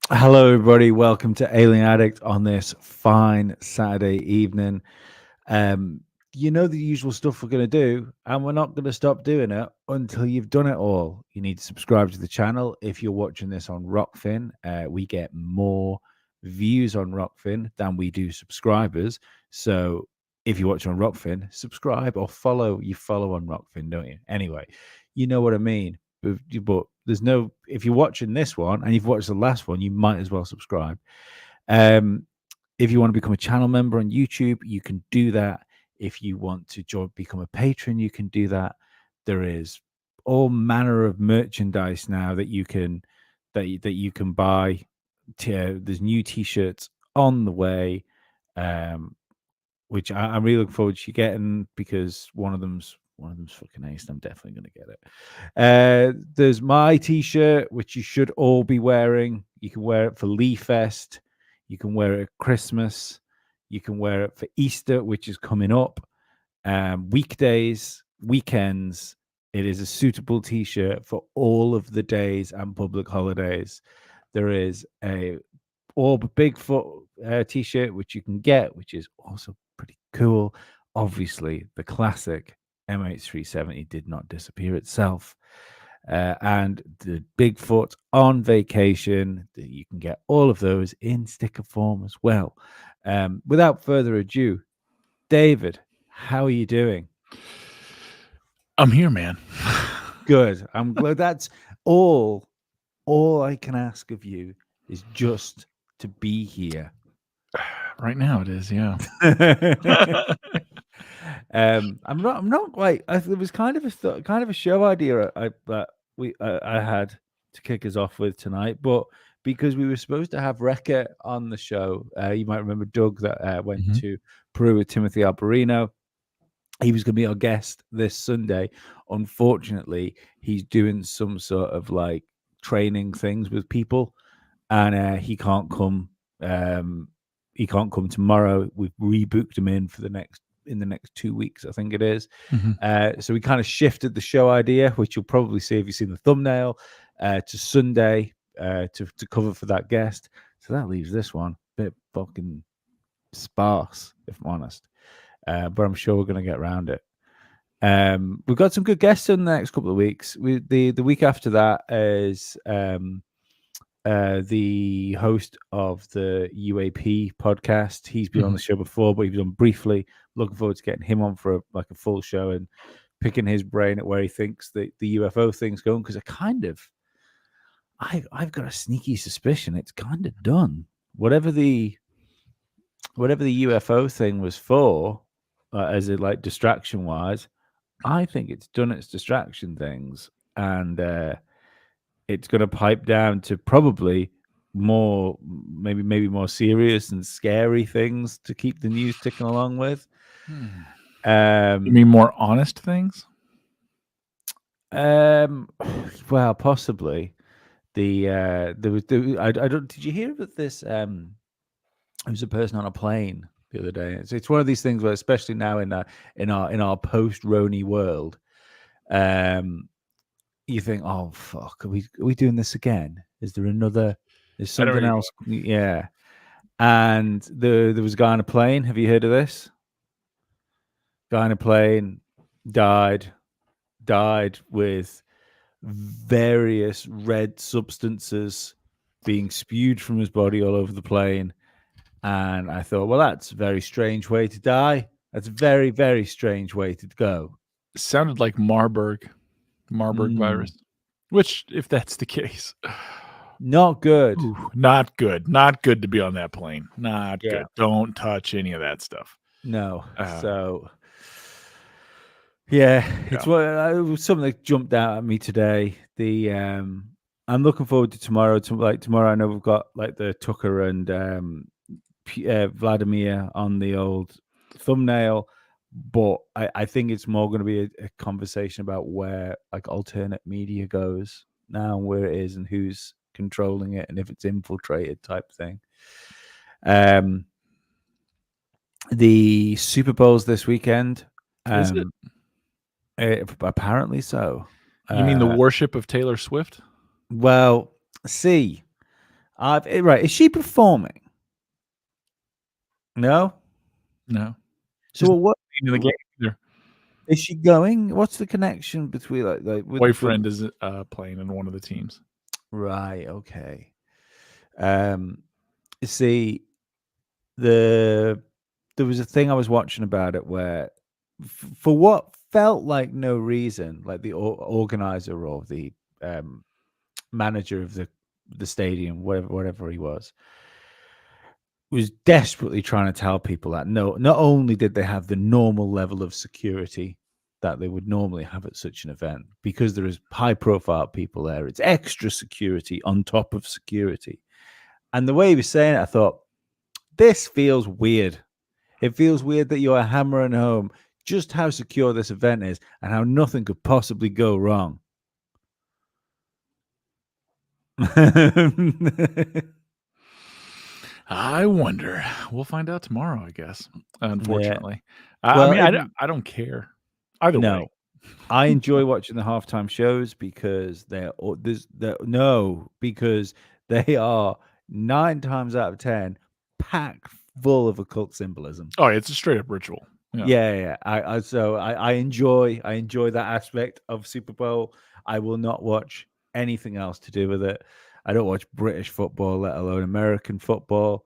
Hello, everybody. Welcome to Alien Addict on this fine Saturday evening. Um, you know the usual stuff we're going to do, and we're not going to stop doing it until you've done it all. You need to subscribe to the channel. If you're watching this on Rockfin, we get more views on Rockfin than we do subscribers. So if you watch on Rockfin, subscribe or follow. You follow on Rockfin, don't you? Anyway, you know what I mean. But there's no, if you're watching this one and you've watched the last one, you might as well subscribe. Um, if you want to become a channel member on YouTube, you can do that. If you want to become a patron, you can do that. There is all manner of merchandise now that you can that you can buy. There's new T-shirts on the way, um, which I'm really looking forward to getting because one of them's fucking ace. I'm definitely going to get it. There's my T-shirt, which you should all be wearing. You can wear it for Lee Fest. You can wear it at Christmas. You can wear it for Easter, which is coming up. Weekdays, weekends. It is a suitable T-shirt for all of the days and public holidays. There is a Orb Bigfoot T-shirt, which you can get, which is also pretty cool. Obviously, the classic MH370 did not disappear itself. And the Bigfoot on vacation, you can get all of those in sticker form as well. Without further ado, David, how are you doing? I'm here, man. Good. I'm glad. That's all I can ask of you is just to be here. Right now it is, yeah. I'm not quite. It was kind of kind of a show idea that I had to kick us off with tonight, but because we were supposed to have Rekka on the show, you might remember Doug that went Mhm. to Peru with Timothy Alberino. He was going to be our guest this Sunday. Unfortunately, he's doing some sort of like training things with people, and he can't come. Um, he can't come tomorrow. We've rebooked him in for the next 2 weeks, I think it is. Mhm. So we kind of shifted the show idea, which you'll probably see if you've seen the thumbnail, to Sunday to cover for that guest. So that leaves this one a bit fucking sparse, if I'm honest. But I'm sure we're going to get around it. We've got some good guests in the next couple of weeks. The week after that is the host of the UAP podcast. He's been on Mhm. the show before, but he's been on briefly. Looking forward to getting him on for a full show and picking his brain at where he thinks the UFO thing's going. Because I've got a sneaky suspicion it's kind of done. Whatever the UFO thing was for, as it like distraction wise, I think it's done its distraction things, and it's going to pipe down to probably more, maybe more serious and scary things to keep the news ticking along with. Hmm. You Um, mean more honest things? um, well, possibly I don't. Did you hear about this? There was a person on a plane the other day. It's one of these things where, especially now in our post Roni world, um, you think, "Oh fuck, are we doing this again? Is there another? There's I know where something you're else." Yeah. And there was a guy on a plane. Have you heard of this? Guy on a plane died with various red substances being spewed from his body all over the plane. And I thought, well, that's a very strange way to die. That's a very, very strange way to go. sounded like Marburg Mm, virus. Which, if that's the case, not good. ooh, not good. Not good to be on that plane. Not Yeah. good. Don't touch any of that stuff. No. Uh, So yeah, yeah. it was something that jumped out at me today. I'm looking forward to tomorrow. Tomorrow, I know we've got like the Tucker and Vladimir on the old thumbnail, but I think it's more going to be a conversation about where like alternate media goes now, and where it is, and who's controlling it, and if it's infiltrated type thing. Um, the Super Bowl's this weekend. Is it? Um, Apparently so. You mean the Uh, worship of Taylor Swift? well, see, Right. Is she performing? No. No. So what In the game either. is she going? What's the connection between with Boyfriend is playing in one of the teams. Right. Okay. See, there was a thing I was watching about it where, for what felt like no reason, like the organizer or the manager of the stadium, whatever he was desperately trying to tell people that not only did they have the normal level of security that they would normally have at such an event, because there is high profile people there, it's extra security on top of security. And the way he was saying it, I thought, this feels weird. It feels weird that you're hammering home just how secure this event is and how nothing could possibly go wrong. I wonder. We'll find out tomorrow, I guess. Unfortunately, Well, I don't care either way. no, I enjoy watching the halftime shows because because they are 9 times out of 10 packed full of occult symbolism. Oh, it's a straight up ritual. Yeah. I enjoy that aspect of Super Bowl. I will not watch anything else to do with it. I don't watch British football, let alone American football.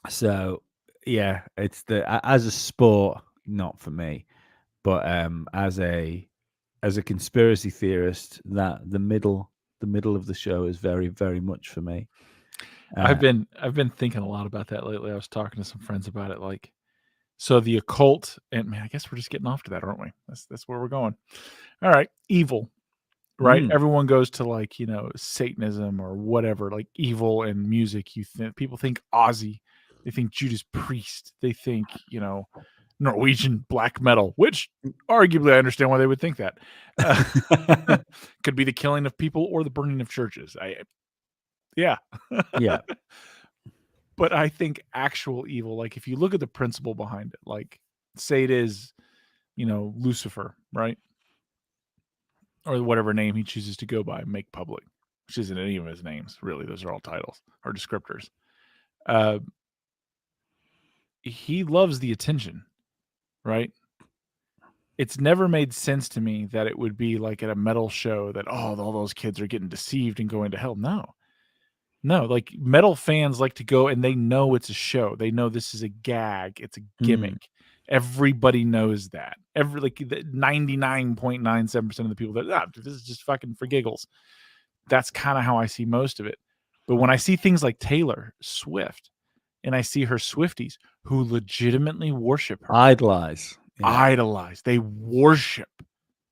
So yeah, it's as a sport, not for me. But as a conspiracy theorist, that the middle of the show is very, very much for me. I've been thinking a lot about that lately. I was talking to some friends about it, like, so the occult, and man, I guess we're just getting off to that, aren't we? That's where we're going. All right, evil, right? Everyone goes to, like, Satanism or whatever, like evil and music. People think Ozzy, they think Judas Priest, they think Norwegian black metal, which arguably I understand why they would think that. Could be the killing of people or the burning of churches. Yeah. But I think actual evil, like if you look at the principle behind it, like say it is, Lucifer, right? Or whatever name he chooses to go by, make public, which isn't any of his names, really. Those are all titles or descriptors. He loves the attention, right? It's never made sense to me that it would be like at a metal show that, all those kids are getting deceived and going to hell. No, like metal fans like to go and they know it's a show. They know this is a gag. It's a gimmick. Everybody knows that. 99.97% of the people that, this is just fucking for giggles. That's kind of how I see most of it. But when I see things like Taylor Swift and I see her Swifties who legitimately worship her, idolize, they worship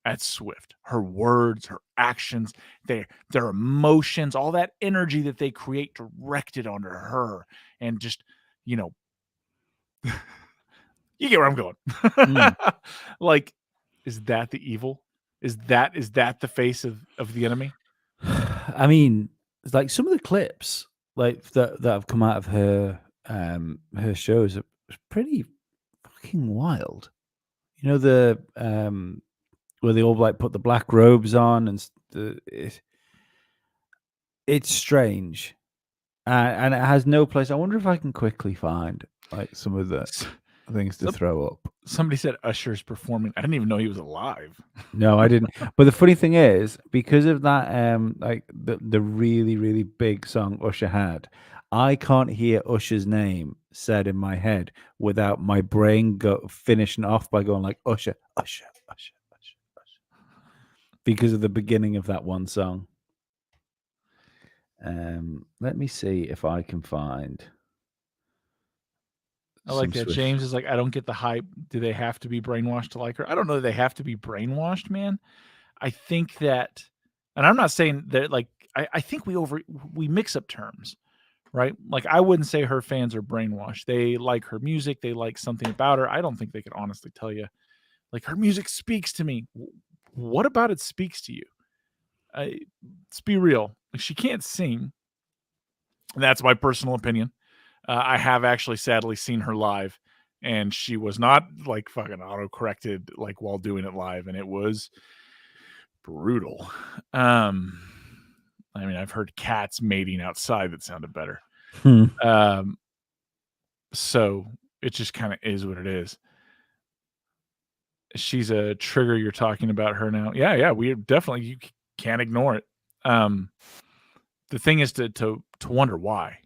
at Swift, her words, her actions, their emotions, all that energy that they create directed onto her, and just, you get where I'm going. Like, is that the evil? Is that the face of the enemy? I mean, like some of the clips like that have come out of her shows are pretty fucking wild. The where they all like put the black robes on and it's strange, and it has no place. I wonder if I can quickly find like some of the things to throw up. Somebody said Usher's performing. I didn't even know he was alive. No, I didn't. But the funny thing is, because of that, like the really, really big song Usher had, I can't hear Usher's name said in my head without my brain finishing off by going like Usher, Usher, Usher, Usher, Usher, because of the beginning of that one song. Let me see if I can find. I like that. James is like, I don't get the hype. Do they have to be brainwashed to like her? I don't know that they have to be brainwashed, man. I think that, and I'm not saying that, like, I think we mix up terms, right? Like, I wouldn't say her fans are brainwashed. They like her music. They like something about her. I don't think they could honestly tell you, like, her music speaks to me. What about it speaks to you? Let's be real. She can't sing. And that's my personal opinion. I have actually sadly seen her live, and she was not like fucking auto-corrected like while doing it live, and it was brutal. I I mean, I've heard cats mating outside that sounded better. Hmm. So it just kind of is what it is. She's a trigger. You're talking about her now. Yeah. We definitely, you can't ignore it. The thing is to wonder why.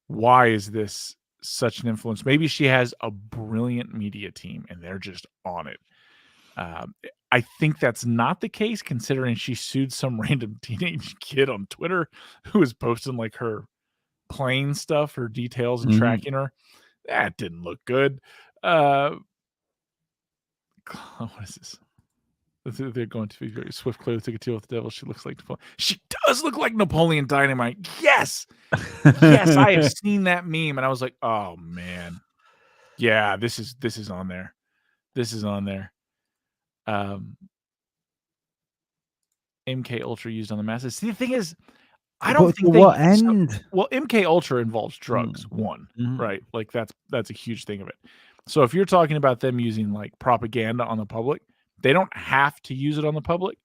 Why is this such an influence? Maybe she has a brilliant media team and they're just on it. I think that's not the case, considering she sued some random teenage kid on Twitter who was posting like her plane stuff, her details, and tracking her. That didn't look good. What is this? They're going to be very swift. Clearly took a deal with the devil. She looks like Napoleon. She does look like Napoleon Dynamite. Yes, yes, I have seen that meme, and I was like, oh man, yeah, this is on there. This is on there. MK Ultra used on the masses. See, the thing is, I don't think they. What end? Well, MK Ultra involves drugs. One, right? Like that's a huge thing of it. So if you're talking about them using like propaganda on the public, they don't have to use it on the public.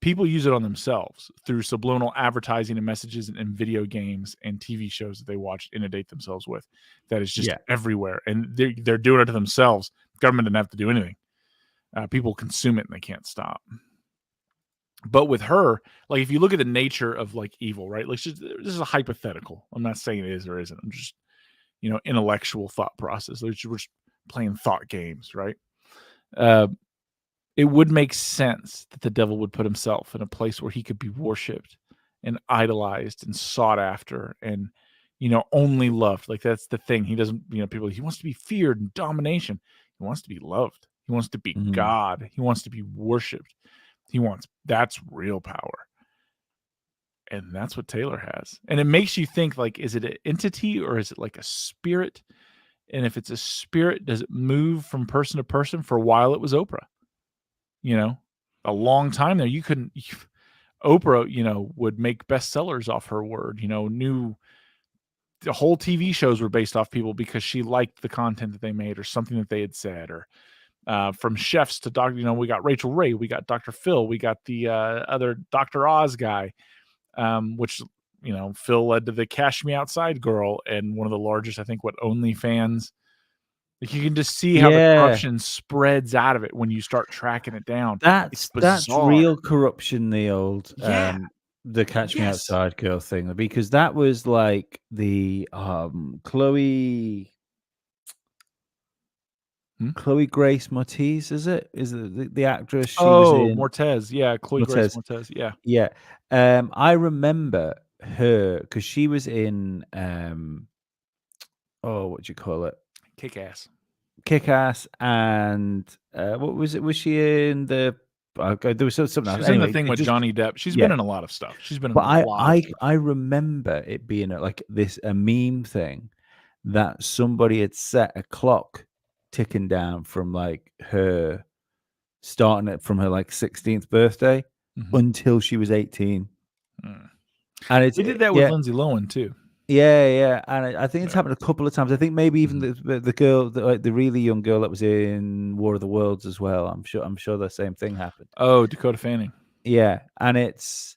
People use it on themselves through subliminal advertising and messages and video games and TV shows that they watch, inundate themselves with. That is just everywhere, and they're doing it to themselves. Government doesn't have to do anything. People consume it and they can't stop. But with her, like if you look at the nature of like evil, right? Like this is a hypothetical. I'm not saying it is or isn't. I'm just, intellectual thought process. We're just playing thought games, right? It would make sense that the devil would put himself in a place where he could be worshipped and idolized and sought after and, only loved. Like that's the thing. He doesn't, he wants to be feared and domination. He wants to be loved. He wants to be God. He wants to be worshipped. That's real power. And that's what Taylor has. And it makes you think, like, is it an entity or is it like a spirit? And if it's a spirit, does it move from person to person? For a while, it was Oprah. A long time there, Oprah, would make bestsellers off her word. The whole TV shows were based off people because she liked the content that they made or something that they had said, or from chefs to doctor. We got Rachel Ray, we got Dr. Phil, we got the other Dr. Oz guy, which Phil led to the Cash Me Outside girl and one of the largest, I think, OnlyFans. Like you can just see how the corruption spreads out of it when you start tracking it down. That's real corruption. The old the Catch Me Outside girl thing, because that was like the Chloe Grace Moretz, is it? Is the actress? She was in Moretz, Chloe Grace Moretz, yeah. I remember her because she was in what do you call it? Kick-Ass, and what was it? Was she in the? There was something. She's in the thing with Johnny Depp. She's been in a lot of stuff. She's been in a lot of stuff. I remember it being like a meme thing that somebody had set a clock ticking down from like her starting it from her like 16th birthday until she was 18. And they did that with Lindsay Lohan too. Yeah, and I think it's happened a couple of times. I think maybe even the girl, the really young girl that was in War of the Worlds as well. I'm sure the same thing happened. Oh, Dakota Fanning. Yeah, and it's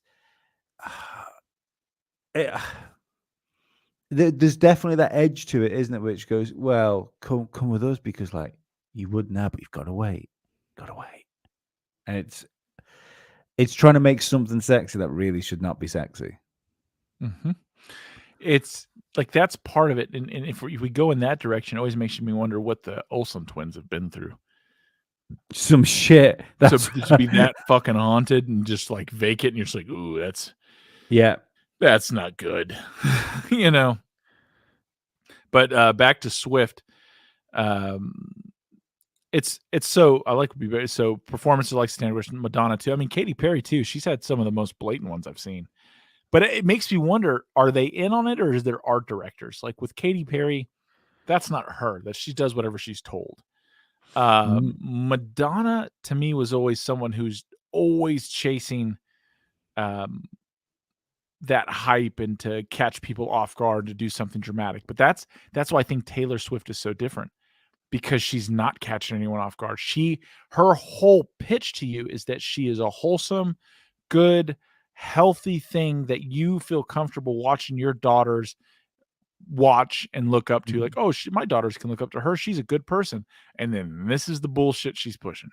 there's definitely that edge to it, isn't it? Which goes, well, come with us because like you would now, but you've got to wait, and it's trying to make something sexy that really should not be sexy. It's like that's part of it, and if we go in that direction, it always makes me wonder what the Olsen twins have been through. Some shit. That's to be that fucking haunted and just like vacant, and you're just like, ooh, that's not good, But back to Swift, it's so I like so performances like Standard Madonna too. I mean, Katy Perry too. She's had some of the most blatant ones I've seen. But it makes me wonder, are they in on it or is there art directors? Like with Katy Perry, that's not her. That she does whatever she's told. Madonna, to me, was always someone who's always chasing that hype and to catch people off guard to do something dramatic. But that's why I think Taylor Swift is so different, because she's not catching anyone off guard. Her whole pitch to you is that she is a wholesome, good, healthy thing that you feel comfortable watching your daughters watch and look up to, like, oh, my daughters can look up to her, she's a good person, and then this is the bullshit she's pushing.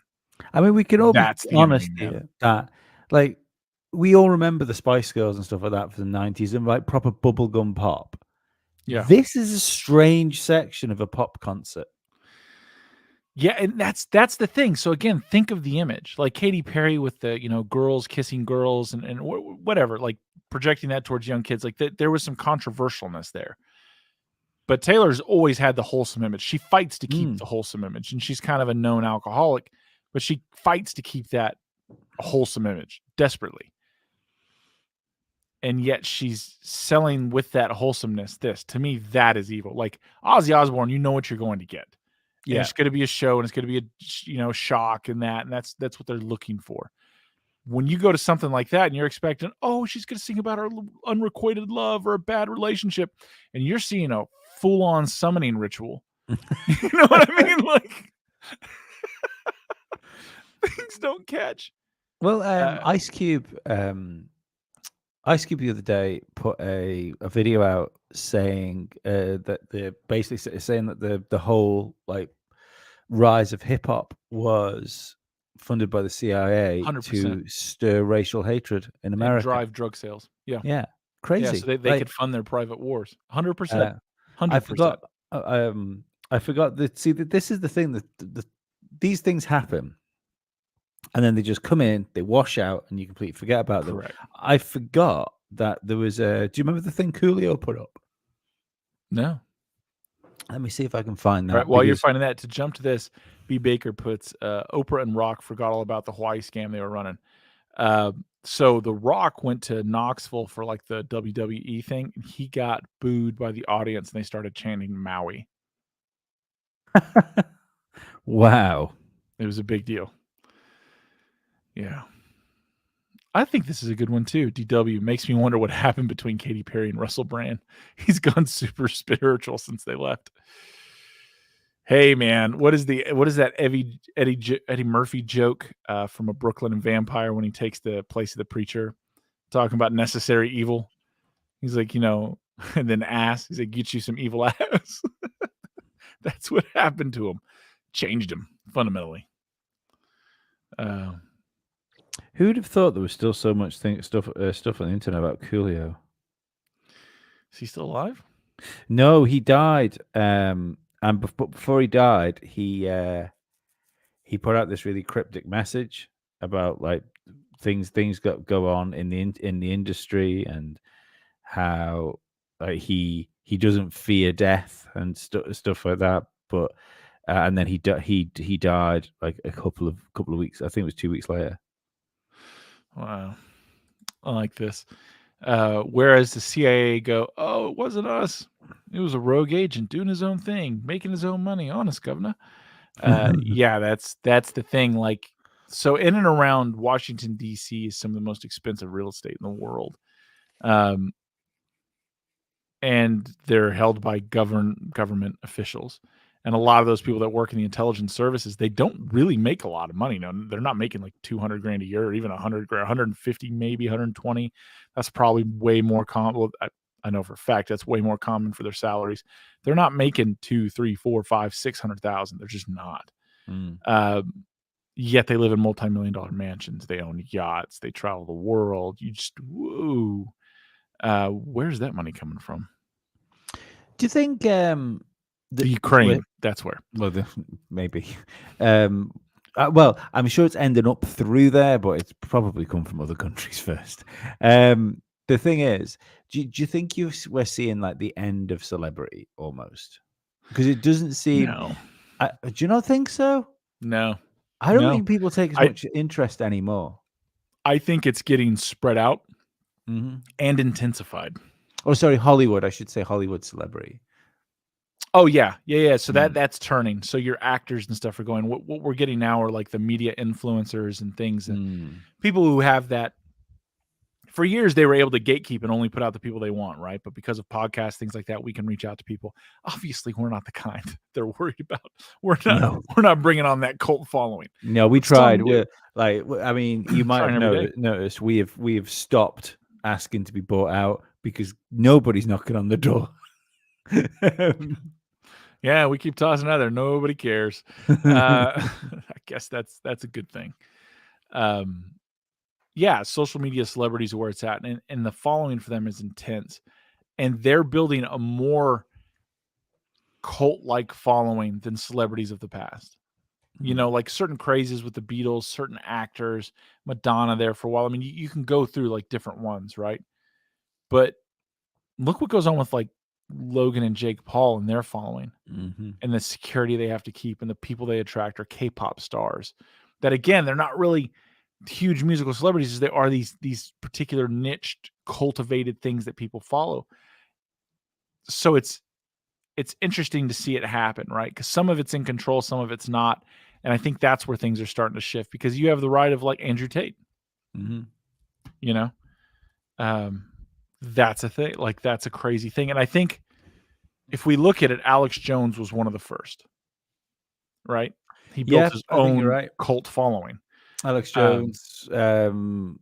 I mean, we can all be That's the honest enemy, man. here that, like, we all remember the Spice Girls and stuff like that for the 90s and like proper bubblegum pop. Yeah. This is a strange section of a pop concert. Yeah, and that's the thing. So again, think of the image, like Katy Perry with the, girls kissing girls and whatever, like projecting that towards young kids. Like there was some controversialness there. But Taylor's always had the wholesome image. She fights to keep the wholesome image, and she's kind of a known alcoholic, but she fights to keep that wholesome image desperately. And yet she's selling with that wholesomeness. This, to me, that is evil. Like Ozzy Osbourne, you know what you're going to get. And Yeah. it's going to be a show, and it's going to be a shock and that's what they're looking for. When you go to something like that and you're expecting, oh, she's going to sing about her unrequited love or a bad relationship, and you're seeing a full-on summoning ritual. You know what I mean? Like, things don't catch. Well, Ice Cube the other day put a video out saying that they're basically saying that the whole like rise of hip hop was funded by the CIA 100%. to stir racial hatred in America and drive drug sales. Yeah, crazy. Yeah, so they could fund their private wars. 100%. 100%. I forgot that. See, this is the thing that these things happen, and then they just come in, they wash out, and you completely forget about them. Correct. I forgot that there was a. Do you remember the thing Coolio put up? No. Let me see if I can find that. Right, while you're finding that, to jump to this, B. Baker puts Oprah and Rock forgot all about the Hawaii scam they were running. So The Rock went to Knoxville for like the WWE thing, and he got booed by the audience, and they started chanting Maui. Wow. It was a big deal. Yeah. I think this is a good one too. DW makes me wonder what happened between Katy Perry and Russell Brand. He's gone super spiritual since they left. Hey man, what is that Eddie Murphy joke from A Brooklyn Vampire when he takes the place of the preacher, talking about necessary evil? He's like, and then ass. He's like, get you some evil ass. That's what happened to him. Changed him fundamentally. Who'd have thought there was still so much stuff on the internet about Coolio? Is he still alive? No, he died. And before he died, he put out this really cryptic message about like things go on in the industry and how he doesn't fear death and stuff like that. But and then he died like a couple of weeks. I think it was 2 weeks later. Wow, I like this. Whereas the CIA go, oh, it wasn't us. It was a rogue agent doing his own thing, making his own money. Honest, governor. Yeah, that's the thing. Like, so in and around Washington, D.C. is some of the most expensive real estate in the world. And they're held by government officials. And a lot of those people that work in the intelligence services, they don't really make a lot of money. No, they're not making like $200,000 a year, or even $100,000, 150, maybe 120. That's probably way more common. Well, I know for a fact that's way more common for their salaries. They're not making 2, 3, 4, 5, 600,000. They're just not. Yet they live in multi-million-dollar mansions. They own yachts. They travel the world. You just whoa. Where's that money coming from? Do you think the Ukraine? That's where. Well, maybe. Well, I'm sure it's ending up through there, but it's probably come from other countries first. The thing is, do you think we're seeing like the end of celebrity almost? Because it doesn't seem. No. Do you not think so? No. I don't think people take as much interest anymore. I think it's getting spread out and intensified. Oh, sorry, Hollywood. I should say Hollywood celebrity. Oh yeah. So that's turning. So your actors and stuff are going. What we're getting now are like the media influencers and things, and people who have that for years they were able to gatekeep and only put out the people they want, right? But because of podcasts, things like that, we can reach out to people. Obviously, we're not the kind they're worried about. We're not bringing on that cult following. No, we tried. We're like, I mean, you might have noticed we have stopped asking to be bought out because nobody's knocking on the door. Yeah, we keep tossing out there. Nobody cares. I guess that's a good thing. Yeah, social media celebrities are where it's at, and the following for them is intense, and they're building a more cult-like following than celebrities of the past. You know, like certain crazes with the Beatles, certain actors, Madonna there for a while. I mean, you can go through like different ones, right? But look what goes on with like Logan and Jake Paul and their following, and the security they have to keep, and the people they attract are K-pop stars. That again, they're not really huge musical celebrities, as they are these particular niched, cultivated things that people follow. So it's interesting to see it happen, right? Because some of it's in control, some of it's not. And I think that's where things are starting to shift, because you have the right of like Andrew Tate. You know, that's a thing. Like that's a crazy thing. And I think if we look at it, Alex Jones was one of the first, right? He built his own cult following. Alex Jones, David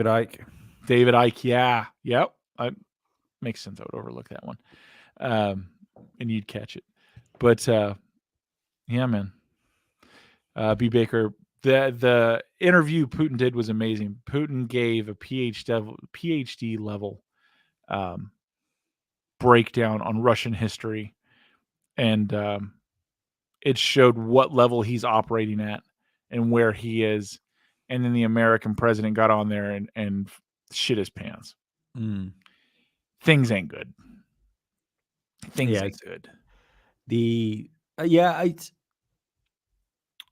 Icke. Yeah. Yep. Makes sense. I would overlook that one. And you'd catch it. But yeah, man. B. Baker, the interview Putin did was amazing. Putin gave a PhD level breakdown on Russian history, and it showed what level he's operating at and where he is. And then the American president got on there and shit his pants. Things ain't good. Things ain't good.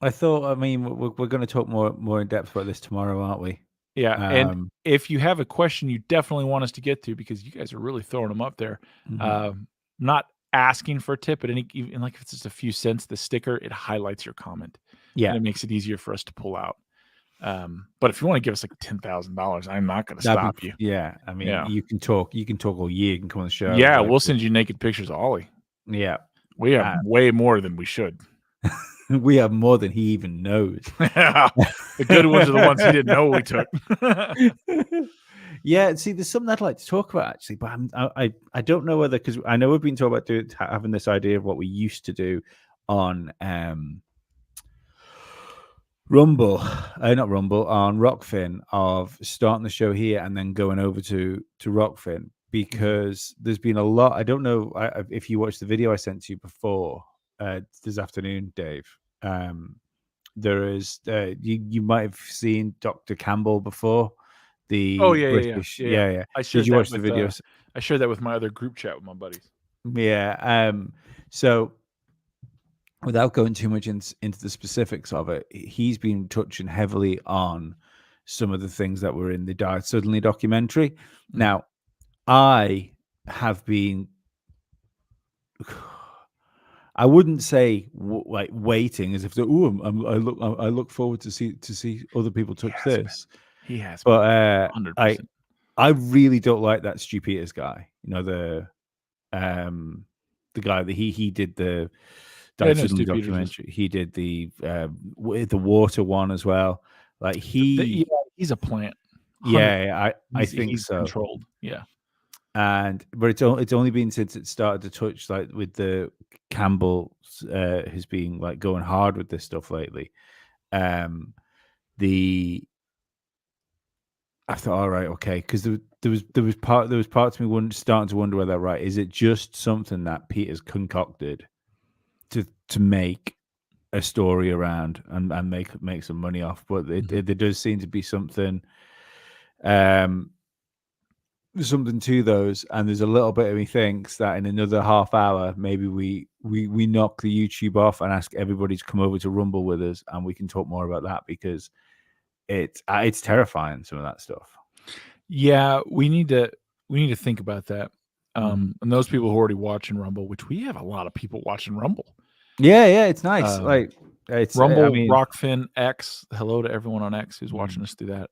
I thought, I mean, we're going to talk more in depth about this tomorrow, aren't we? Yeah. And if you have a question you definitely want us to get to, because you guys are really throwing them up there, not asking for a tip, but even like if it's just a few cents, the sticker, it highlights your comment. Yeah. And it makes it easier for us to pull out. But if you want to give us like $10,000, I'm not going to stop you. Yeah. I mean, you can talk all year. You can come on the show. Yeah. We'll send you naked pictures of Ollie. Yeah. We have way more than we should. We have more than he even knows. The good ones are the ones he didn't know we took. Yeah, see, there's something I'd like to talk about actually, but I don't know whether, because I know we've been talking about having this idea of what we used to do on Rumble, not Rumble, on Rockfin, of starting the show here and then going over to Rockfin, because there's been a lot. I don't know if you watched the video I sent to you before this afternoon, Dave. There is you might have seen Dr. Campbell before. The British, yeah. Did you watch the videos? I shared that with my other group chat with my buddies. Yeah. So, without going too much into the specifics of it, he's been touching heavily on some of the things that were in the Died Suddenly documentary. Now, I have been, I wouldn't say like waiting as if I look forward to see other people touch this. He has, but 100%. I really don't like that Stu Peters guy. You know, the guy that he did the documentary. He did the water one as well. Like he's a plant. 100%. Yeah, I think he's so. Controlled. Yeah. But it's only been since it started to touch, like with the Campbell who's been like going hard with this stuff lately. I thought, all right, okay, because there was parts of me starting to wonder whether, right, is it just something that Peter's concocted to make a story around and make some money off? But there does seem to be something to those, and there's a little bit of me thinks that in another half hour maybe we knock the YouTube off and ask everybody to come over to Rumble with us, and we can talk more about that, because it's terrifying, some of that stuff. Yeah, we need to think about that. And those people who are already watching Rumble, which we have a lot of people watching Rumble. Yeah, it's nice. Like it's Rumble, Rockfin, X. Hello to everyone on X who's watching us through that.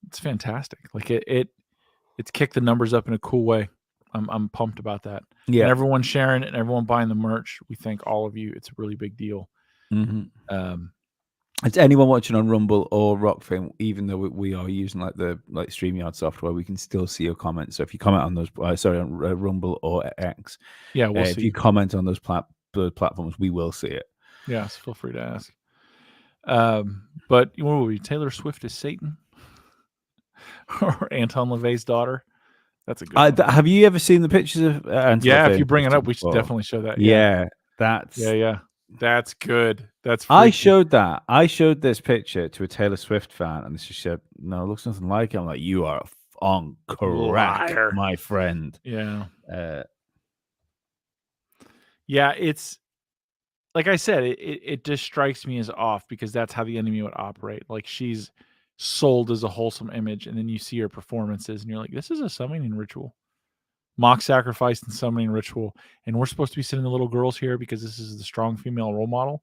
It's fantastic. Like it's kicked the numbers up in a cool way. I'm pumped about that. And Yeah. everyone sharing it and everyone buying the merch. We thank all of you. It's a really big deal. Mm-hmm. It's anyone watching on Rumble or Rockfin, even though we are using like StreamYard software, we can still see your comments. So if you comment on those, on Rumble or X, yeah, we'll see. If you comment on those platforms, we will see it. Yeah, so feel free to ask. But what will be Taylor Swift is Satan or Anton LaVey's daughter? That's a good one. Have you ever seen the pictures of Anton Yeah, LaVey if you bring it up, we should before? definitely show that. Yeah, that's That's good. That's I freaky. showed that. I showed this picture to a Taylor Swift fan, and she said, "No, it looks nothing like it." I'm like, "You are on crack, Liar. my friend." Yeah. Yeah, it's like I said, it just strikes me as off because that's how the enemy would operate. Like she's sold as a wholesome image, and then you see her performances, and you're like, "This is a summoning ritual, mock sacrifice and summoning ritual," and we're supposed to be sending the little girls here because this is the strong female role model.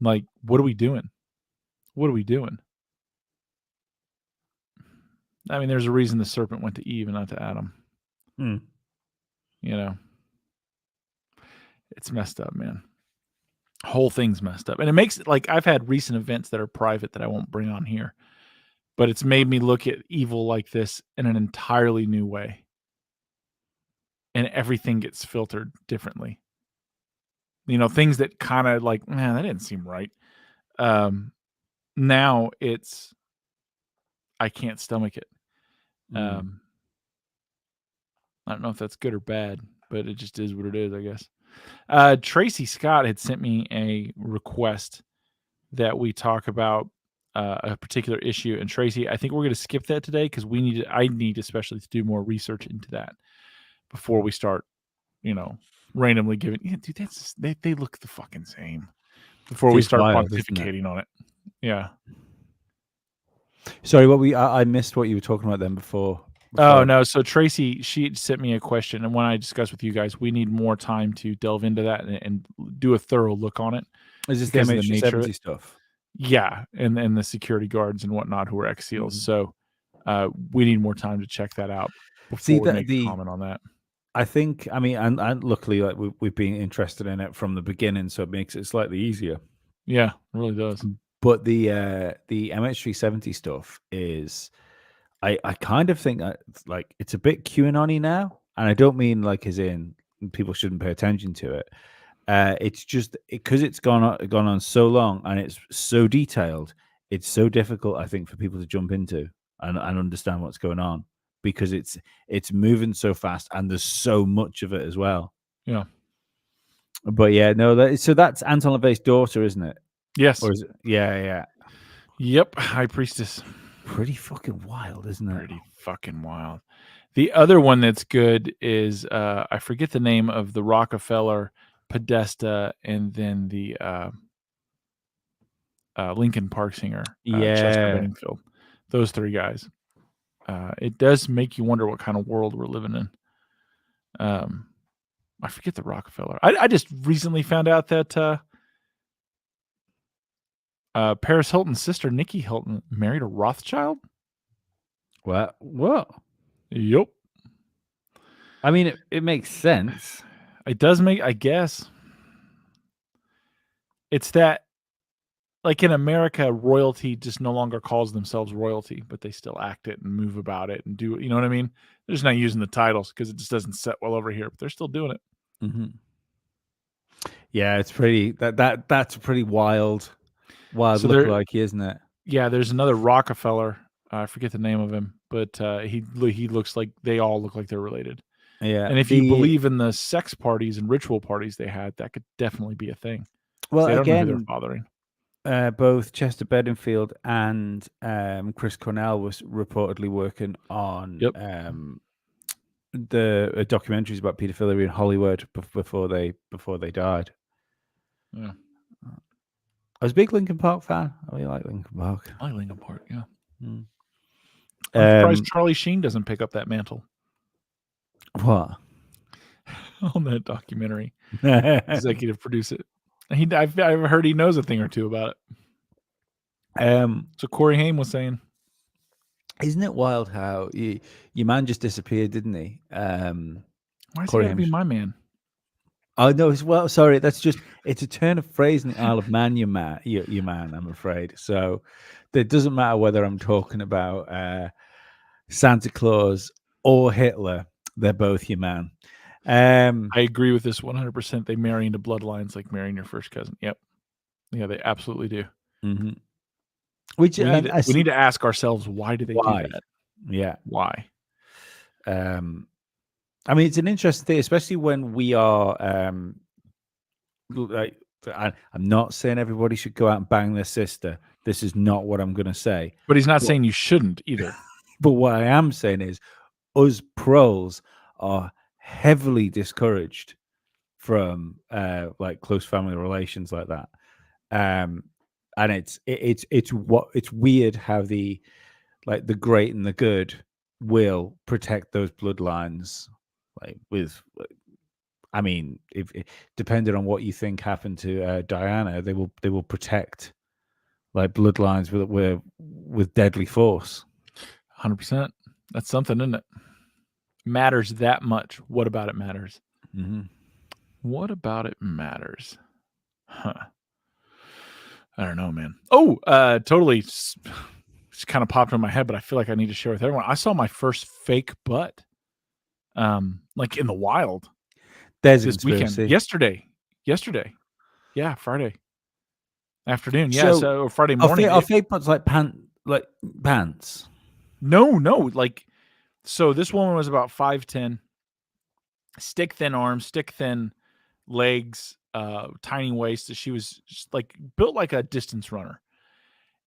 Like, what are we doing? What are we doing? I mean, there's a reason the serpent went to Eve and not to Adam. You know, it's messed up, man. Whole thing's messed up, and it makes it like I've had recent events that are private that I won't bring on here, but it's made me look at evil like this in an entirely new way, and everything gets filtered differently. You know, things that kind of like, man, that didn't seem right. Now it's I can't stomach it. I don't know if that's good or bad, but it just is what it is, I guess. Tracy Scott had sent me a request that we talk about a particular issue. And Tracy, I think we're going to skip that today because I need especially to do more research into that before we start, randomly giving. Yeah, dude, they look the fucking same. Before we start pontificating on it. Yeah. Sorry, I missed what you were talking about then before. Oh no! So Tracy, she sent me a question, and when I discussed with you guys, we need more time to delve into that and do a thorough look on it. Is this the MH70 stuff? Yeah, and the security guards and whatnot who are ex SEALs. So we need more time to check that out before we make a comment on that. I think, I mean, and luckily, like we've been interested in it from the beginning, so it makes it slightly easier. Yeah, it really does. But the MH370 stuff is, I kind of think that like it's a bit QAnon-y now, and I don't mean like as in people shouldn't pay attention to it. It's just because it's gone on so long and it's so detailed. It's so difficult, I think, for people to jump into and understand what's going on because it's moving so fast and there's so much of it as well. Yeah. But yeah, no. So that's Anton LaVey's daughter, isn't it? Yes. Or is it? Yeah. Yep. High Priestess. Pretty fucking wild, isn't it? Pretty fucking wild. The other one that's good is I forget the name of the Rockefeller, Podesta, and then the Linkin Park singer, Chester Benningfield. Those three guys. It does make you wonder what kind of world we're living in. I forget the Rockefeller. I just recently found out that Paris Hilton's sister, Nikki Hilton, married a Rothschild. What? Yep. I mean, it makes sense. It does make, I guess. It's that, like in America, royalty just no longer calls themselves royalty, but they still act it and move about it and do it. You know what I mean? They're just not using the titles because it just doesn't set well over here, but they're still doing it. Mm-hmm. Yeah, it's pretty. That's a pretty wild look-alike, isn't it? Yeah, there's another Rockefeller. I forget the name of him, but he looks like they all look like they're related. Yeah, and if you believe in the sex parties and ritual parties they had, that could definitely be a thing. Well, they don't again, know who they're bothering. Both Chester Bedingfield and Chris Cornell was reportedly working on the documentaries about pedophilia in Hollywood before they died. Yeah, I was a big Linkin Park fan. I really like Linkin Park. I like Linkin Park. Yeah. I'm surprised Charlie Sheen doesn't pick up that mantle. What? On that documentary, executive produce it. I've heard he knows a thing or two about it. So Corey Haim was saying, Isn't it wild how your man just disappeared, didn't he? Why's he Corey got to be Hemsworth. my man? Oh no, well, sorry, it's a turn of phrase in the Isle of Man, your man, I'm afraid. So it doesn't matter whether I'm talking about Santa Claus or Hitler, they're both your man. I agree with this 100%. They marry into bloodlines like marrying your first cousin. Yep. Yeah, they absolutely do. Mm-hmm. Which We I see need to ask ourselves, why do they do why. that? Yeah. Why? I mean, it's an interesting thing, especially when we are like. I'm not saying everybody should go out and bang their sister. This is not what I'm going to say. But he's not But, saying you shouldn't either. but what I am saying is, us pros are heavily discouraged from like close family relations like that. And it's weird how the great and the good will protect those bloodlines, like with. I mean, if depending on what you think happened to Diana, they will protect like bloodlines with deadly force. 100%. That's something, isn't it? Matters that much. What about it matters? Mm-hmm. What about it matters? Huh. I don't know, man. Oh, totally. It's kind of popped in my head, but I feel like I need to share with everyone. I saw my first fake butt, like in the wild. There's a This weekend. conspiracy. Yesterday. Yeah, Friday afternoon. Yeah, So so Friday morning. are fake pants like pants? No, like, so this woman was about 5'10", stick thin arms, stick thin legs, tiny waist. She was just like built like a distance runner,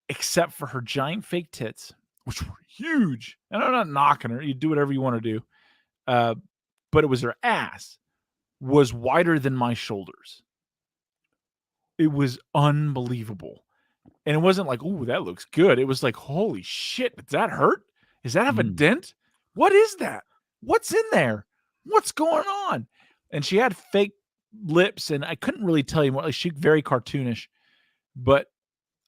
except for her giant fake tits, which were huge. And I'm not knocking her. You do whatever you want to do. But it was her ass was wider than my shoulders. It was unbelievable. And it wasn't like, "Ooh, that looks good." It was like, "Holy shit, does that hurt? Does that have a dent? What is that? What's in there? What's going on?" And she had fake lips, and I couldn't really tell you what. Like, she very cartoonish, but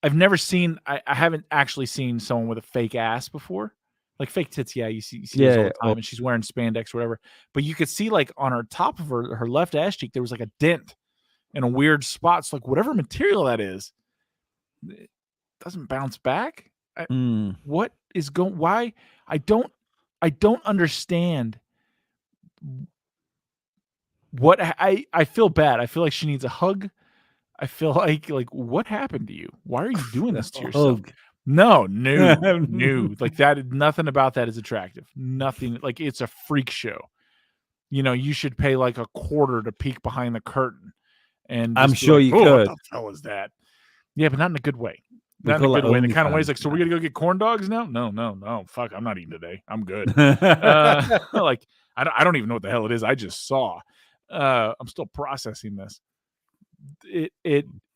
I've never seen. I haven't actually seen someone with a fake ass before. Like fake tits, yeah, you see those all the time, and she's wearing spandex or whatever. But you could see like on her top of her left ass cheek, there was like a dent and a weird spot. So like whatever material that is, it doesn't bounce back. What is going? Why? I don't understand. What I feel bad. I feel like she needs a hug. I feel like what happened to you? Why are you doing this to yourself? Hug. No. Like that. Nothing about that is attractive. Nothing. Like it's a freak show. You know, you should pay like $0.25 to peek behind the curtain. And I'm sure like, you could. What the hell is that? Yeah, but not in a good way. We Not in a call good that way. In the kind of ways OnlyFans like, so now. we're gonna go get corn dogs now? No. Fuck, I'm not eating today. I'm good. Like I don't even know what the hell it is. I just saw. I'm still processing this.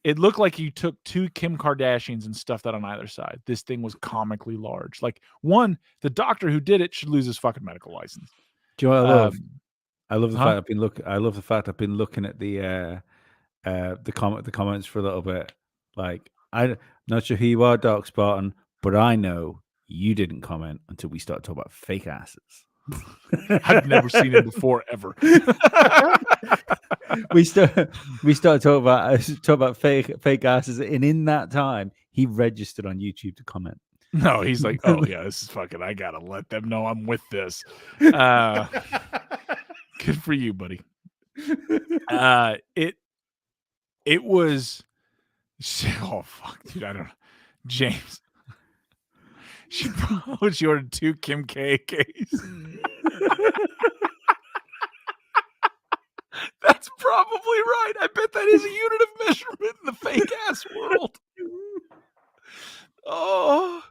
It looked like you took two Kim Kardashians and stuffed that on either side. This thing was comically large. Like one, the doctor who did it should lose his fucking medical license. Do you know what I love? I love the fact I love the fact I've been looking at the comments for a little bit. Like, I'm not sure who you are, Dark Spartan, but I know you didn't comment until we started talking about fake asses. I've never seen him before ever. we started talking about fake asses, and in that time, he registered on YouTube to comment. No, he's like, "Oh yeah, this is fucking. I gotta let them know I'm with this." Good for you, buddy. It was. Oh fuck, dude! I don't know. James. She ordered 2 Kim KKs. That's probably right. I bet that is a unit of measurement in the fake ass world. Oh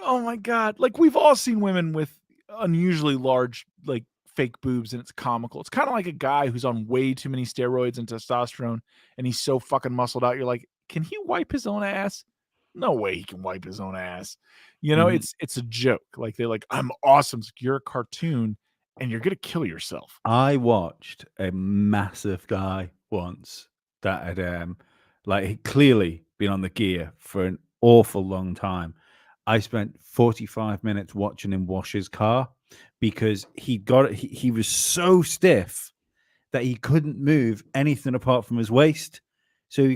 my god! Like we've all seen women with unusually large, like fake boobs, and it's comical. It's kind of like a guy who's on way too many steroids and testosterone, and he's so fucking muscled out. You're like, can he wipe his own ass? No way he can wipe his own ass. You know, it's a joke. Like they're like, I'm awesome. It's like, you're a cartoon, and you're gonna kill yourself. I watched a massive guy once that had like he'd clearly been on the gear for an awful long time, I spent 45 minutes watching him wash his car because he was so stiff that he couldn't move anything apart from his waist. So he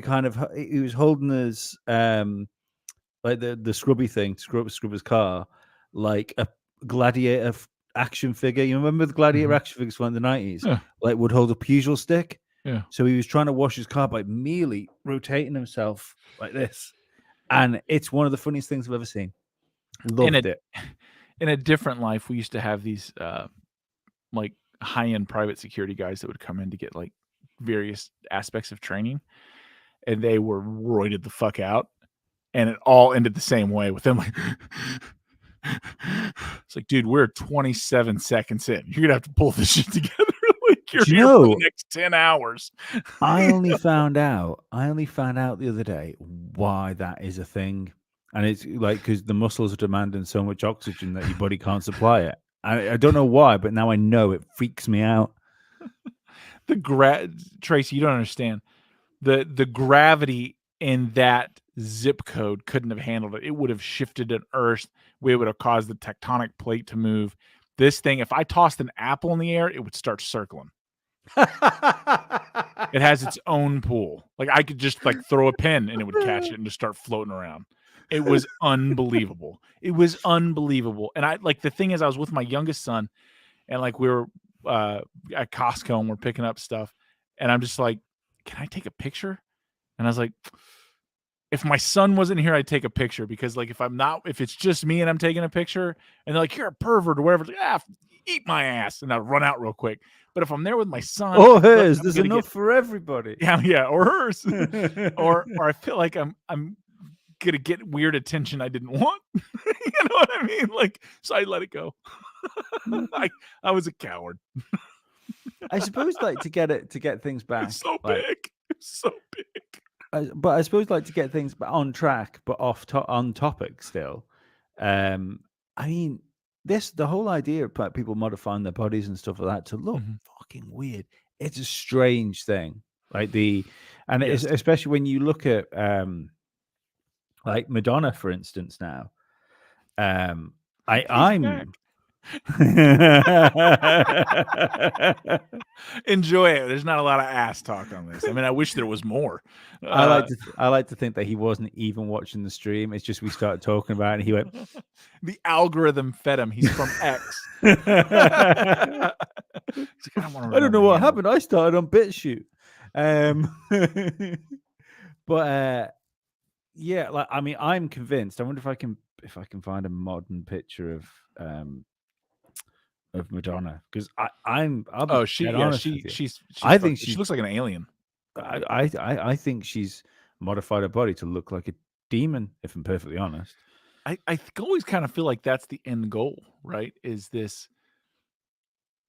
was holding his like the scrubby thing to scrub his car like a gladiator action figure. You remember the gladiator action figures from the 90s? Yeah. Like would hold a pugil stick. Yeah. So he was trying to wash his car by merely rotating himself like this. And it's one of the funniest things I've ever seen. Loved it. In a different life, we used to have these like high-end private security guys that would come in to get like various aspects of training, and they were roided the fuck out, and it all ended the same way with them like it's like, dude, we're 27 seconds in. You're gonna have to pull this shit together. Like you're here for the next 10 hours. I only found out the other day why that is a thing. And it's like because the muscles are demanding so much oxygen that your body can't supply it. I don't know why, but now I know. It freaks me out. Tracy, you don't understand. The gravity in that zip code couldn't have handled it. It would have shifted an earth. We would have caused the tectonic plate to move. This thing, if I tossed an apple in the air, it would start circling. It has its own pool. Like I could just like throw a pin and it would catch it and just start floating around. It was unbelievable. It was unbelievable. And I like the thing is I was with my youngest son and like we were at Costco and we're picking up stuff and I'm just like, can I take a picture? And I was like, if my son wasn't here, I'd take a picture because like if it's just me and I'm taking a picture and they're like, you're a pervert or whatever, like, eat my ass, and I'd run out real quick. But if I'm there with my son, or hers, there's enough for everybody. Yeah, or hers, or I feel like I'm gonna get weird attention I didn't want. You know what I mean? Like, so I let it go. I was a coward. I suppose, like to get things back. It's so like, big, it's so big. But I suppose, like to get things on track, but on topic still. I mean, the whole idea of people modifying their bodies and stuff like that to look fucking weird. It's a strange thing. Like it's, especially when you look at like Madonna, for instance. Now, I'm enjoy it. There's not a lot of ass talk on this. I mean, I wish there was more. I like to think that he wasn't even watching the stream. It's just we started talking about it and he went, the algorithm fed him. He's from X. I don't know what happened. I started on BitChute. But yeah, like I mean, I'm convinced. I wonder if I can find a modern picture of Madonna, because I think she looks like an alien. I think she's modified her body to look like a demon, if I'm perfectly honest. I always kind of feel like that's the end goal, right? Is this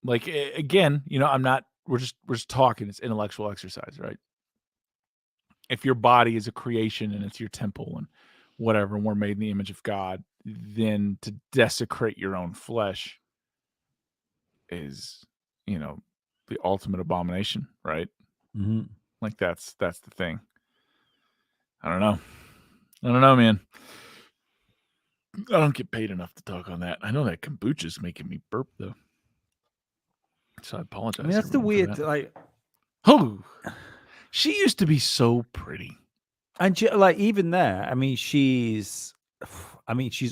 like, again, you know, we're just talking, it's intellectual exercise, right? If your body is a creation and it's your temple and whatever, and we're made in the image of God, then to desecrate your own flesh is, you know, the ultimate abomination, right? Mm-hmm. Like that's the thing. I don't know, man. I don't get paid enough to talk on that. I know that kombucha's making me burp though, so I apologize. I mean, that's the weird, like, oh, she used to be so pretty, and she, like even there, I mean, she's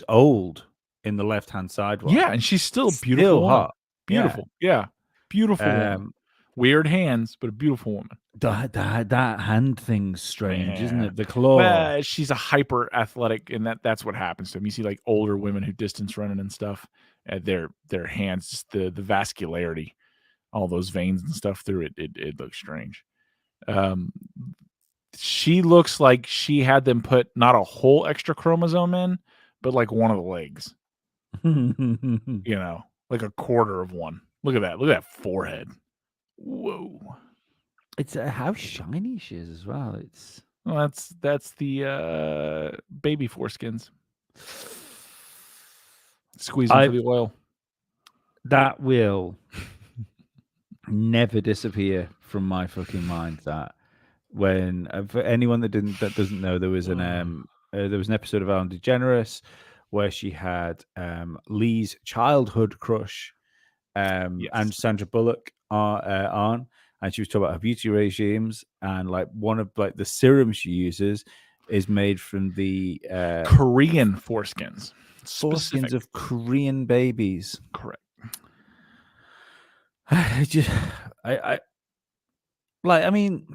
old in the left-hand side one. Yeah, and she's still beautiful, hot, beautiful, yeah, beautiful woman. Weird hands, but a beautiful woman. That hand thing's strange, isn't it? The claw. Well, she's a hyper athletic, and that's what happens to them. You see, like older women who distance running and stuff, their hands, just the vascularity, all those veins and stuff through it. It looks strange. She looks like she had them put not a whole extra chromosome in, but like one of the legs. You know, like a quarter of one. Look at that. Look at that forehead. Whoa. It's how shiny she is as well. It's that's the baby foreskins. Squeeze them for the oil. That will never disappear from my fucking mind. That when for anyone that doesn't know, there was an episode of Ellen DeGeneres where she had Lee's childhood crush and Sandra Bullock on, and she was talking about her beauty regimes, and like one of like the serums she uses is made from the Korean foreskins. Foreskins of Korean babies. Correct. I mean,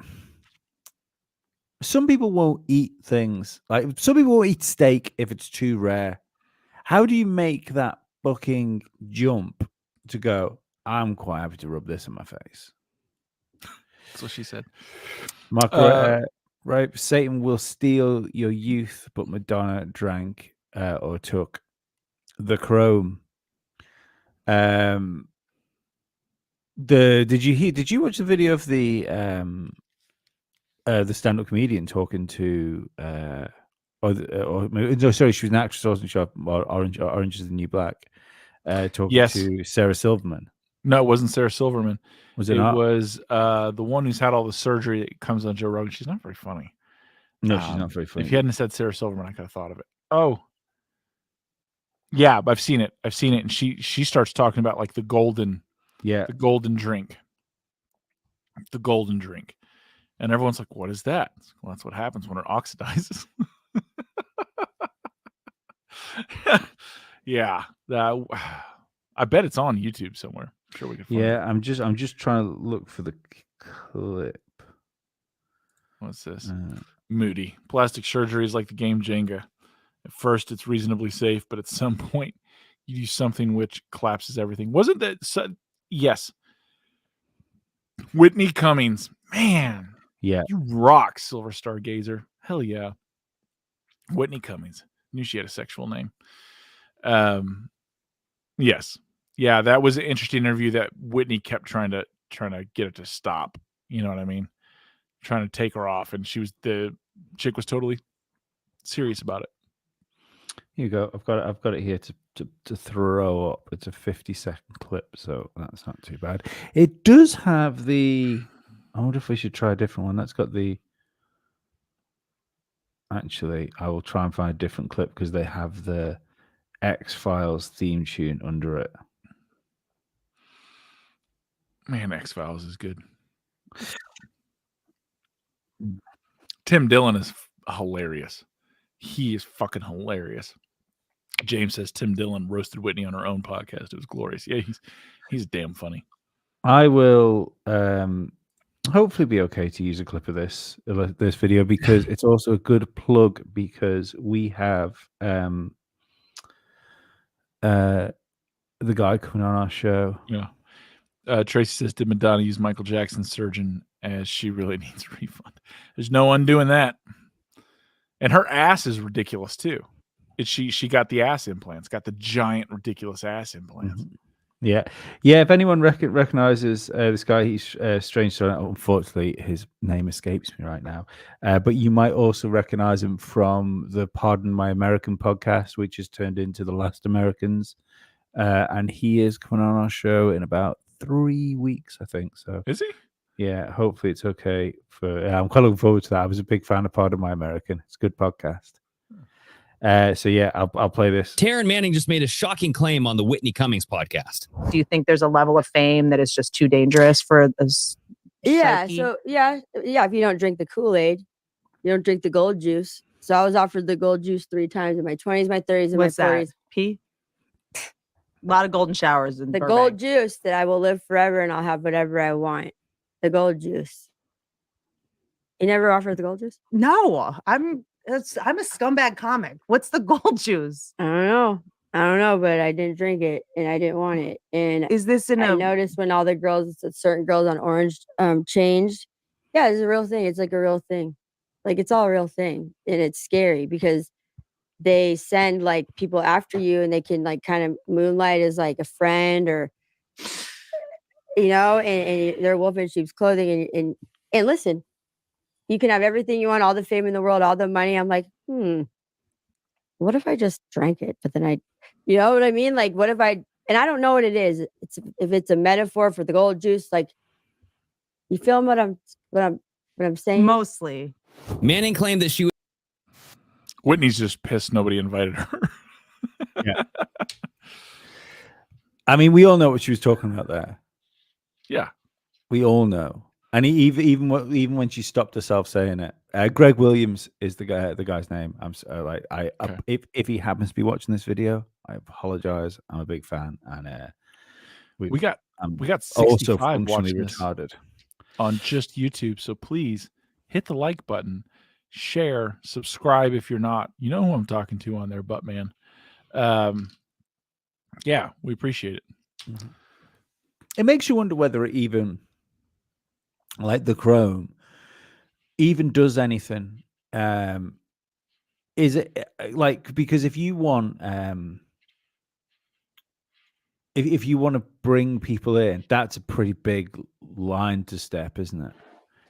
some people won't eat things. Like some people won't eat steak if it's too rare. How do you make that fucking jump to go, I'm quite happy to rub this in my face? That's what she said. Mark, right? Satan will steal your youth, but Madonna drank or took the chrome. Did you watch the video of the stand-up comedian talking to no, sorry, she was an actress, wasn't she? Orange is the New Black. Talking to Sarah Silverman. No, it wasn't Sarah Silverman. Was it not? It was the one who's had all the surgery that comes on Joe Rogan. She's not very funny. No, she's not very funny. If you hadn't said Sarah Silverman, I could have thought of it. Oh, yeah, I've seen it. And she starts talking about like the golden drink. The golden drink. And everyone's like, what is that? Well, that's what happens when it oxidizes. Yeah. I bet it's on YouTube somewhere. I'm sure we can find it. I'm just trying to look for the clip. What's this? Moody. Plastic surgery is like the game Jenga. At first, it's reasonably safe, but at some point, you do something which collapses everything. Wasn't that? Yes. Whitney Cummings. Man. Yeah. You rock, Silver Star Gazer. Hell yeah. Whitney Cummings. Knew she had a sexual name. Yes. Yeah, that was an interesting interview that Whitney kept trying to get it to stop. You know what I mean? Trying to take her off, and the chick was totally serious about it. Here you go. I've got it here to throw up. It's a 50-second clip, so that's not too bad. It does have the. I wonder if we should try a different one. That's got the. Actually, I will try and find a different clip because they have the X-Files theme tune under it. Man, X-Files is good. Tim Dillon is hilarious. He is fucking hilarious. James says Tim Dillon roasted Whitney on her own podcast. It was glorious. Yeah, he's damn funny. I will hopefully be okay to use a clip of this video because it's also a good plug because we have the guy coming on our show. Yeah. Tracy says, did Madonna use Michael Jackson's surgeon as she really needs a refund? There's no undoing that. And her ass is ridiculous too. She got the ass implants, got the giant, ridiculous ass implants. Mm-hmm. Yeah. If anyone recognizes this guy, he's strange. So unfortunately, his name escapes me right now. But you might also recognize him from the Pardon My American podcast, which has turned into The Last Americans. And he is coming on our show in about 3 weeks, I think. So is he? Yeah. Hopefully, it's okay. I'm quite looking forward to that. I was a big fan of Pardon My American. It's a good podcast. So yeah, I'll play this. Taryn Manning just made a shocking claim on the Whitney Cummings podcast. Do you think there's a level of fame that is just too dangerous for this? Psyche? So yeah. If you don't drink the Kool-Aid, you don't drink the gold juice. So I was offered the gold juice 3 times in my 20s, my 30s, and What's my 40s. P? A lot of golden showers in the Burbank. Gold juice that I will live forever and I'll have whatever I want. The gold juice. You never offered the gold juice? No, I'm a scumbag comic. What's the gold juice? I don't know, but I didn't drink it and I didn't want it. And is this I noticed when all the girls, certain girls on Orange changed. Yeah, it's a real thing. It's like a real thing. Like it's all a real thing. And it's scary because they send like people after you and they can like kind of moonlight as like a friend or, you know, and they're wolf in sheep's clothing. And listen, you can have everything you want, all the fame in the world, all the money. I'm like, what if I just drank it? But then you know what I mean? Like, what if and I don't know what it is. If it's a metaphor for the gold juice, like, you feel what I'm saying? Mostly. Manning claimed that she Whitney's just pissed nobody invited her. I mean, we all know what she was talking about there. Yeah. We all know. And even when she stopped herself saying it, Greg Williams is the guy's name. I'm so, like Okay. if he happens to be watching this video, I apologize. I'm a big fan, and We got I'm 65 also functionally watching this retarded. on just YouTube. So please hit the like button, share, subscribe if you're not. You know who I'm talking to on there, Buttman. Yeah, we appreciate it. Mm-hmm. It makes you wonder whether it even, like the Chrome, even does anything. Is it like, because if you want if you want to bring people in, that's a pretty big line to step, isn't it?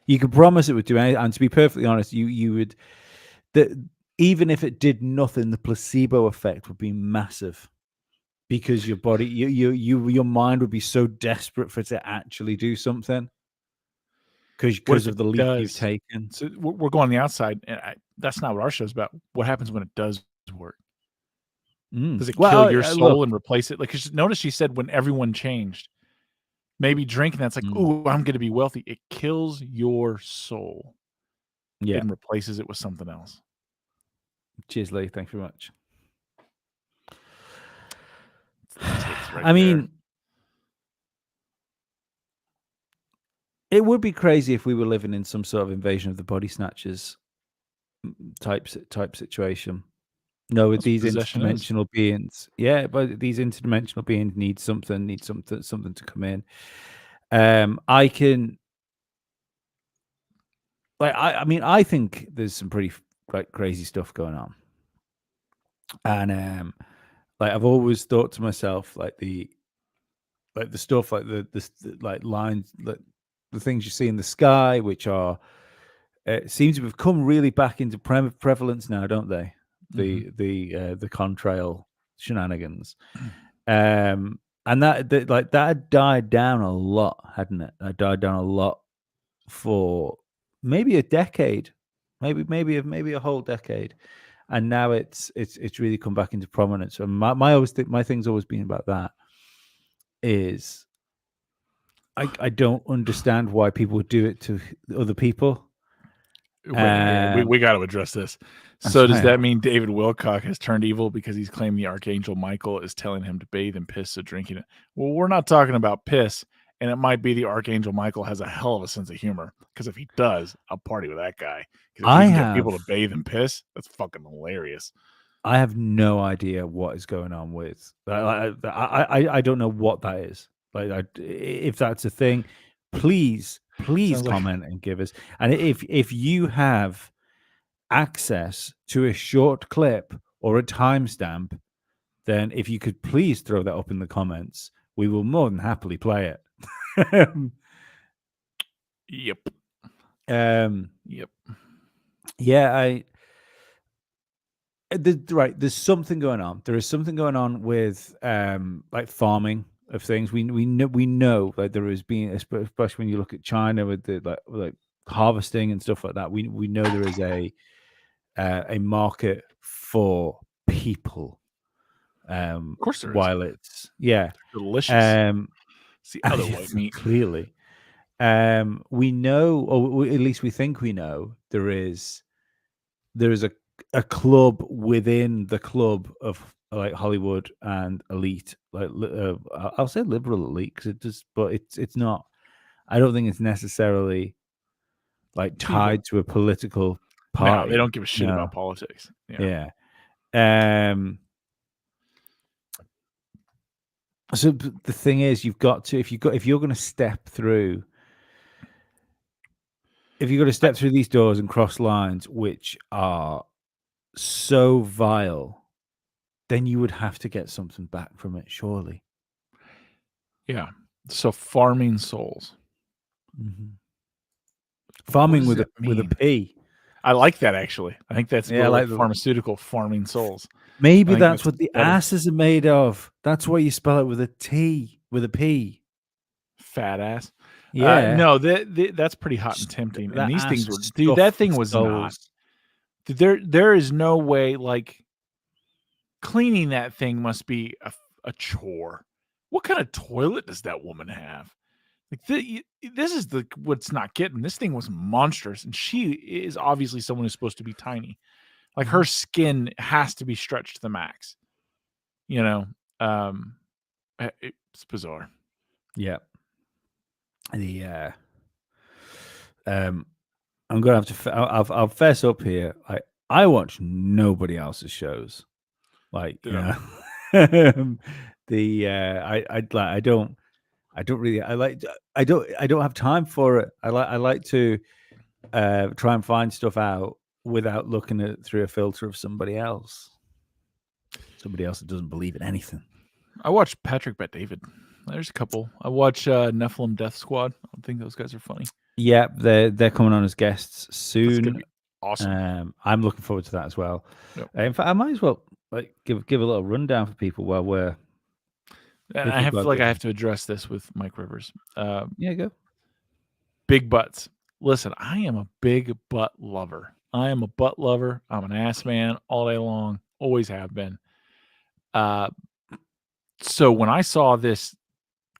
You could promise it would do anything, and to be perfectly honest, you would, that even if it did nothing, the placebo effect would be massive, because your body, your mind would be so desperate for it to actually do something because of the leap you've taken. So we're going on the outside, and that's not what our show's about. What happens when it does work? Does it kill your soul and replace it? Like, 'cause notice she said when everyone changed, maybe drinking that's like, ooh, I'm going to be wealthy. It kills your soul. Yeah, and replaces it with something else. Cheers, Lee. Thanks very much. Right I mean, it would be crazy if we were living in some sort of invasion of the body snatchers type situation. No, with these interdimensional beings. Yeah, but these interdimensional beings need something to come in. I can, like, I mean, I think there's some pretty like crazy stuff going on, and like I've always thought to myself, like the stuff, like the like lines, like the things you see in the sky, which are seem to have come really back into prevalence now, don't they? The contrail shenanigans, and that like that had died down a lot, hadn't it? That died down a lot for maybe a decade, maybe a whole decade, and now it's really come back into prominence. And my thing's always been about that is I don't understand why people would do it to other people. We got to address this. So does that mean David Wilcock has turned evil because he's claiming the Archangel Michael is telling him to bathe in piss, so drinking it? Well, we're not talking about piss, and it might be the Archangel Michael has a hell of a sense of humor, because if he does, I'll party with that guy. Because if he can get people to bathe in piss, that's fucking hilarious. I have no idea what is going on with. I don't know what that is. Like, if that's a thing, please comment and give us. And if you have access to a short clip or a timestamp, then if you could please throw that up in the comments, we will more than happily play it. Yep. Yep. Yeah, there's something going on. There is something going on with like farming of things. We know like there has been, especially when you look at China with the like harvesting and stuff like that. We know there is a market for people. Of course there is. While it's delicious. It's the other white meat. Clearly. We know, or at least we think we know, there is a club within the club of like Hollywood and elite, like I'll say liberal elite, because it does, but it's not. I don't think it's necessarily like tied to a political party. No, they don't give a shit about politics. Yeah. So the thing is, you've got to, if you're going to step through. If you've got to step through these doors and cross lines, which are so vile, then you would have to get something back from it, surely. Yeah. So farming souls. Mm-hmm. Farming with a P. I like that, actually. I think that's like pharmaceutical farming souls. Maybe that's what the asses are made of. That's why you spell it with a T, with a P. Fat ass. Yeah. No, that's pretty hot and tempting. And these things were, dude, that thing was not. There is no way, like, cleaning that thing must be a chore. What kind of toilet does that woman have? Like this is what's not getting. This thing was monstrous, and she is obviously someone who's supposed to be tiny. Like her skin has to be stretched to the max. It's bizarre. Yeah. The I'm gonna have to. I'll fess up here. I watch nobody else's shows. Like you know, I don't really. I don't have time for it. I like to try and find stuff out without looking at it through a filter of somebody else. Somebody else that doesn't believe in anything. I watched Patrick Bet David. There's a couple. I watch Nephilim Death Squad. I think those guys are funny. Yeah, they're coming on as guests soon. That's gonna be awesome. I'm looking forward to that as well. Yep. In fact, I might as well give a little rundown for people while we're. And I have to address this with Mike Rivers. Yeah, go. Big butts. Listen, I am a big butt lover. I am a butt lover. I'm an ass man all day long. Always have been. So when I saw this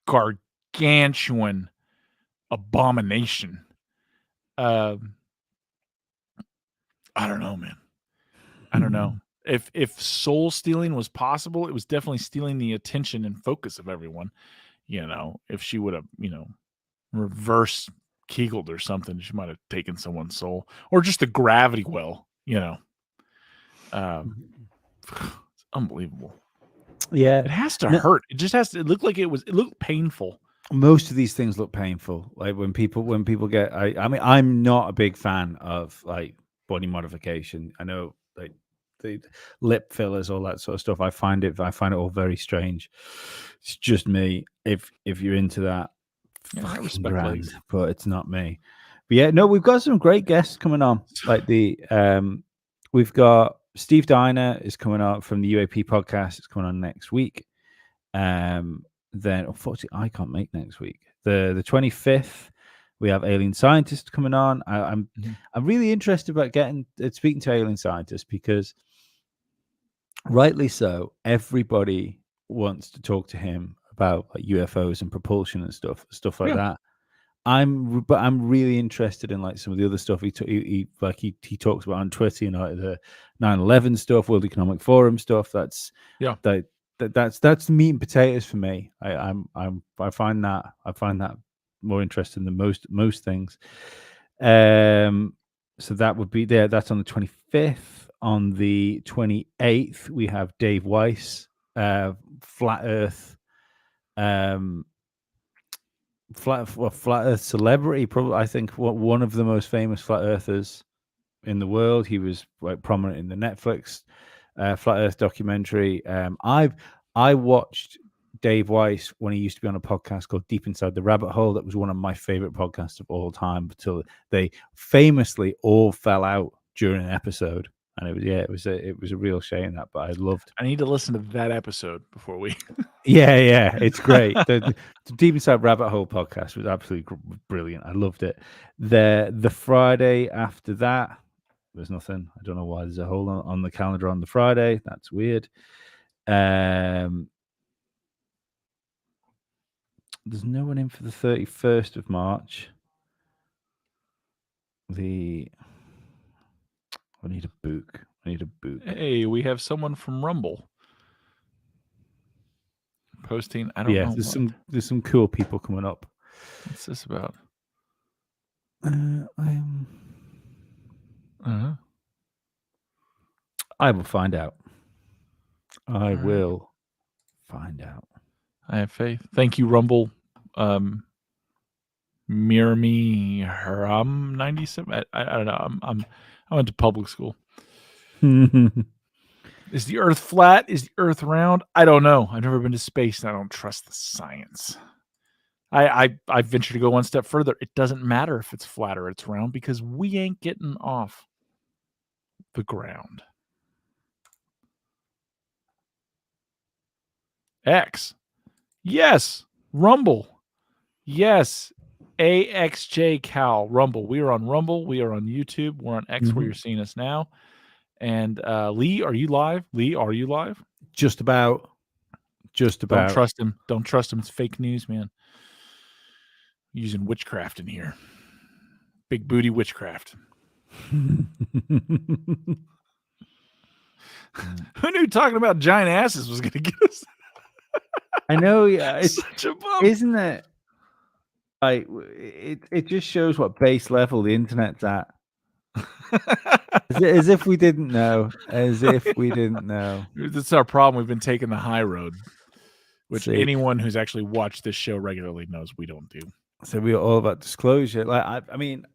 gargantuan abomination, I don't know, man. I don't know. If soul stealing was possible, it was definitely stealing the attention and focus of everyone. If she would have, reverse kegeled or something, she might have taken someone's soul, or just the gravity well. It's unbelievable. Yeah, it has to hurt. It just has to. It looked like it looked painful. Most of these things look painful. Like when people get. I mean, I'm not a big fan of like body modification. I know like the lip fillers, all that sort of stuff. I find it all very strange. It's just me. If you're into that, I respect grand, but it's not me. But yeah, no, we've got some great guests coming on. Like we've got Steve Diner is coming on from the UAP podcast. It's coming on next week. Then unfortunately I can't make next week. The 25th, we have Alien Scientist coming on. I'm really interested about speaking to Alien Scientist because rightly so, everybody wants to talk to him about like UFOs and propulsion and stuff like that. But I'm really interested in like some of the other stuff he talks about on Twitter, the 9/11 stuff, World Economic Forum stuff. That's the meat and potatoes for me. I find that more interesting than most things. So that would be there. That's on the 25th. On the 28th, we have Dave Weiss, Flat Earth. Flat Earth celebrity, probably. I think one of the most famous flat earthers in the world. He was like prominent in the Netflix Flat Earth documentary. I watched Dave Weiss when he used to be on a podcast called Deep Inside the Rabbit Hole. That was one of my favorite podcasts of all time until they famously all fell out during an episode. And it was a real shame that, but I need to listen to that episode before we. yeah, it's great. The Deep Inside Rabbit Hole podcast was absolutely brilliant. I loved it. The Friday after that, there's nothing. I don't know why there's a hole on the calendar on the Friday. That's weird. There's no one in for the 31st of March. I need a book. Hey, we have someone from Rumble posting. I don't know. There's some cool people coming up. What's this about? I will find out. I will find out. I have faith. Thank you, Rumble. Mirami Haram 97. I don't know. I went to public school. Is the Earth flat? Is the Earth round? I don't know. I've never been to space, and I don't trust the science. I venture to go one step further. It doesn't matter if it's flat or it's round because we ain't getting off the ground. X. Yes. Rumble. Yes. AXJ Cal. Rumble. We are on Rumble. We are on YouTube. We're on X where you're seeing us now. And Lee, are you live? Just about. Don't trust him. Don't trust him. It's fake news, man. Using witchcraft in here. Big booty witchcraft. Who knew talking about giant asses was going to get us? I know, yeah. It's Such a bump. isn't it? Like it just shows what base level the internet's at. As if we didn't know. As if we didn't know. That's our problem. We've been taking the high road, which See. anyone who's actually watched this show regularly knows we don't do. So we are all about disclosure. Like I mean,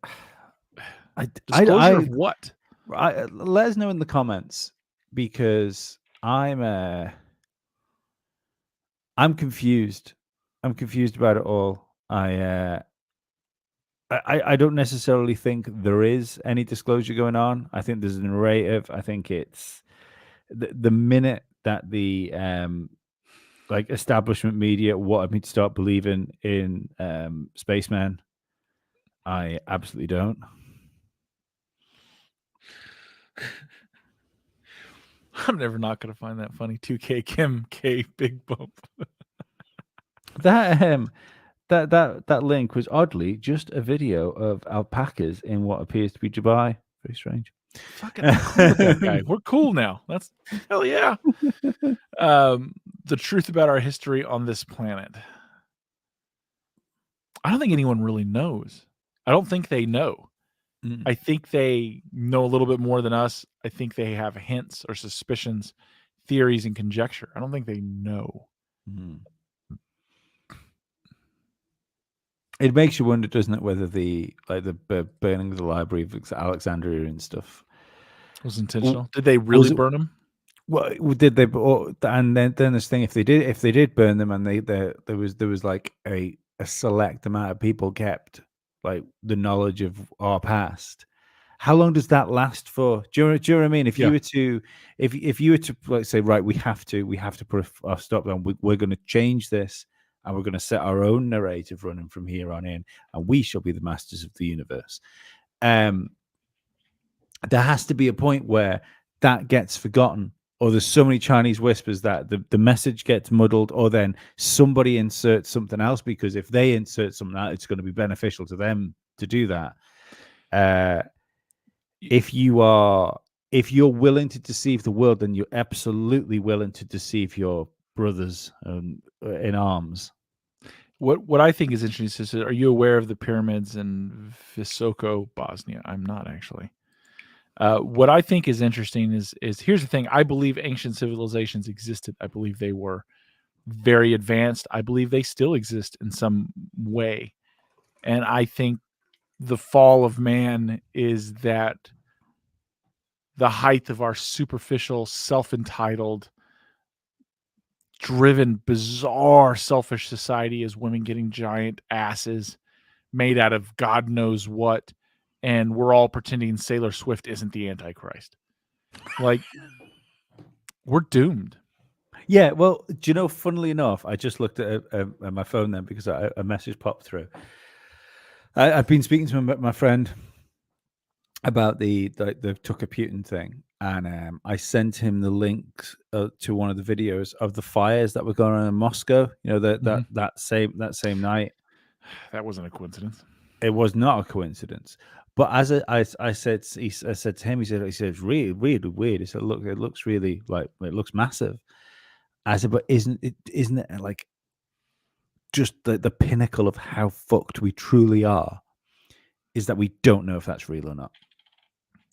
Disclosure of what? Let us know in the comments, because I'm confused. I'm confused about it all. I don't necessarily think there is any disclosure going on. I think there's a narrative. I think it's the minute that the like establishment media wanted me to start believing in spacemen, I absolutely don't. I'm never not going to find that funny. 2K Kim K big bump. That link was oddly just a video of alpacas in what appears to be Dubai. Very strange. Fucking cool with that guy. We're cool now. That's hell yeah. The truth about our history on this planet. I don't think anyone really knows. I don't think they know. I think they know a little bit more than us. I think they have hints or suspicions, theories, and conjecture. I don't think they know. It makes you wonder, doesn't it, whether the burning of the Library of Alexandria and stuff was intentional. Did they really burn them? Well, did they? And then this thing, if they did burn them, and there was like a select amount of people kept like the knowledge of our past. How long does that last for? Do you know what I mean? If you were to, if you were to like say, right, we have to put a stop down. We're going to change this, and we're going to set our own narrative running from here on in, and we shall be the masters of the universe. There has to be a point where that gets forgotten, or there's so many Chinese whispers that the message gets muddled, or then somebody inserts something else, because if they insert something out, it's going to be beneficial to them to do that. If you're willing to deceive the world, then you're absolutely willing to deceive your brothers in arms. What I think is interesting is, are you aware of the pyramids in Visoko, Bosnia? I'm not actually. What I think is interesting is here's the thing. I believe ancient civilizations existed. I believe they were very advanced. I believe they still exist in some way. And I think the fall of man is that the height of our superficial, self-entitled, driven, bizarre, selfish society is women getting giant asses made out of God knows what. And we're all pretending Sailor Swift isn't the Antichrist. Like, we're doomed. Yeah, well, do you know, funnily enough, I just looked at my phone then, because a message popped through. I've been speaking to my friend about the Tucker Putin thing, and I sent him the links to one of the videos of the fires that were going on in Moscow. You know, that same night. That wasn't a coincidence. It was not a coincidence. But as I said to him, he said it's really, really weird. He said, look, it looks really like, it looks massive. I said, but isn't it like just the pinnacle of how fucked we truly are, is that we don't know if that's real or not.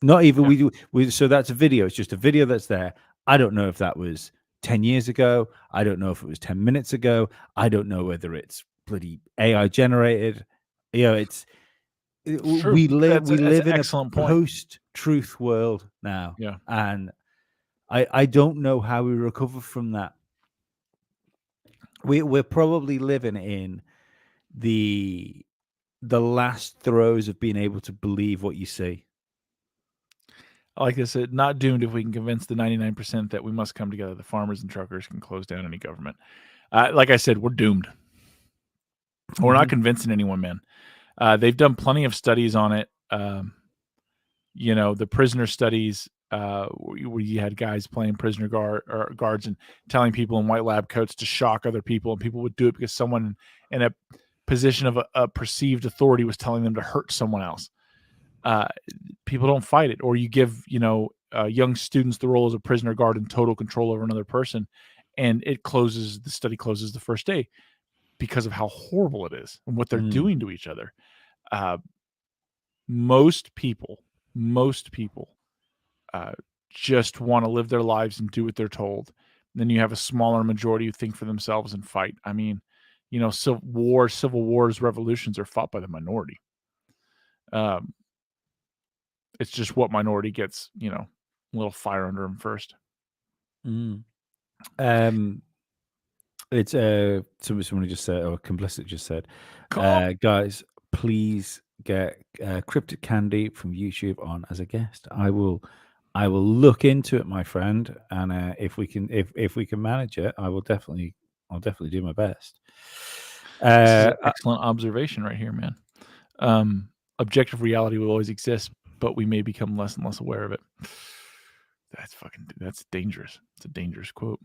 Not even we. So that's a video. It's just a video that's there. I don't know if that was 10 years ago. I don't know if it was 10 minutes ago. I don't know whether it's bloody AI generated. You know, we live in a post-truth world now. Yeah. And I don't know how we recover from that. We're probably living in the last throes of being able to believe what you see. Like I said, not doomed if we can convince the 99% that we must come together. The farmers and truckers can close down any government. Like I said, we're doomed. We're not convincing anyone, man. They've done plenty of studies on it. You know, the prisoner studies where you had guys playing prisoner guards and telling people in white lab coats to shock other people, and people would do it because someone in a position of a perceived authority was telling them to hurt someone else. People don't fight it. Or you give young students the role as a prisoner guard and total control over another person, and the study closes the first day because of how horrible it is and what they're doing to each other. Most people just want to live their lives and do what they're told. And then you have a smaller majority who think for themselves and fight. I mean, civil wars, revolutions are fought by the minority. It's just what minority gets, a little fire under them first. It's somebody just said, or complicit just said, guys, please get Cryptic Candy from YouTube on as a guest. I will look into it, my friend, and if we can manage it, I'll definitely do my best. This is an excellent observation right here, man. Objective reality will always exist, but we may become less and less aware of it. That's dangerous. It's a dangerous quote.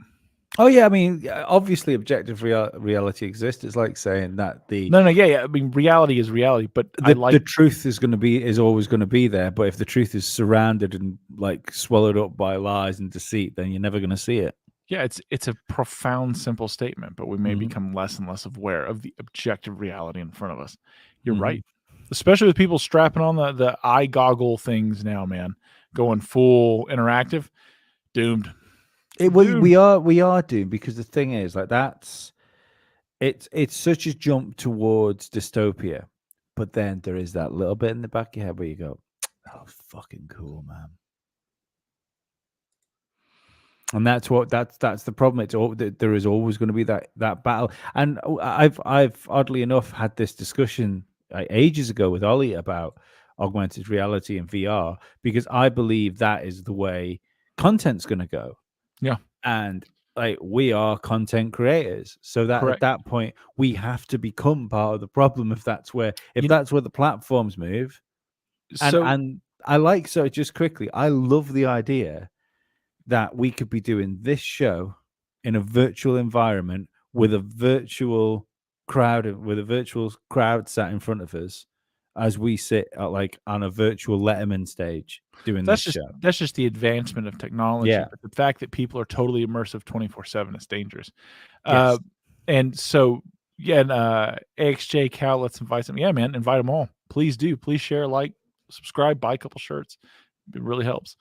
Oh yeah, I mean, obviously, objective reality exists. It's like saying that yeah. I mean, reality is reality, but the truth is always going to be there. But if the truth is surrounded and like swallowed up by lies and deceit, then you're never going to see it. Yeah, it's a profound, simple statement, but we may become less and less aware of the objective reality in front of us. You're right, especially with people strapping on the eye goggle things now, man, going full interactive. Doomed. We are doomed, because the thing is, like, it's such a jump towards dystopia, but then there is that little bit in the back of your head where you go, "Oh, fucking cool, man." And that's the problem. There is always going to be that battle. And I've oddly enough had this discussion ages ago with Ollie about augmented reality and VR, because I believe that is the way content's going to go. Yeah. And like, we are content creators, so that Correct. At that point we have to become part of the problem if that's where the platforms move. And just quickly, I love the idea that we could be doing this show in a virtual environment with a virtual crowd sat in front of us as we sit on a virtual Letterman stage doing this show. That's just the advancement of technology. Yeah. But the fact that people are totally immersive 24/7 is dangerous. Yes. And so, yeah, and AXJ Cal, let's invite them. Yeah, man, invite them all. Please do. Please share, like, subscribe, buy a couple shirts. It really helps.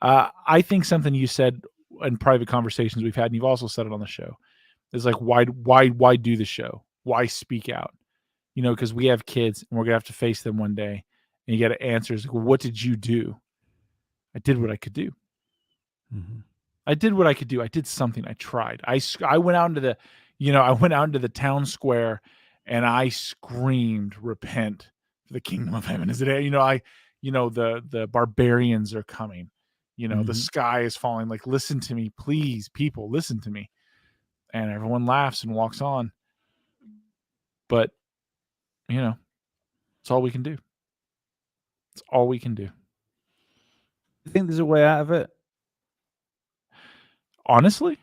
I think something you said in private conversations we've had, and you've also said it on the show, is like, why do the show? Why speak out? Because we have kids and we're gonna have to face them one day, and you got to answer. Like, well, what did you do? I did what I could do. I did what I could do. I did something. I tried. I went out into the town square, and I screamed, "Repent, for the kingdom of heaven is at hand." The barbarians are coming. The sky is falling. Like, listen to me, please, people, listen to me. And everyone laughs and walks on. But it's all we can do. It's all we can do. You think there's a way out of it? Honestly,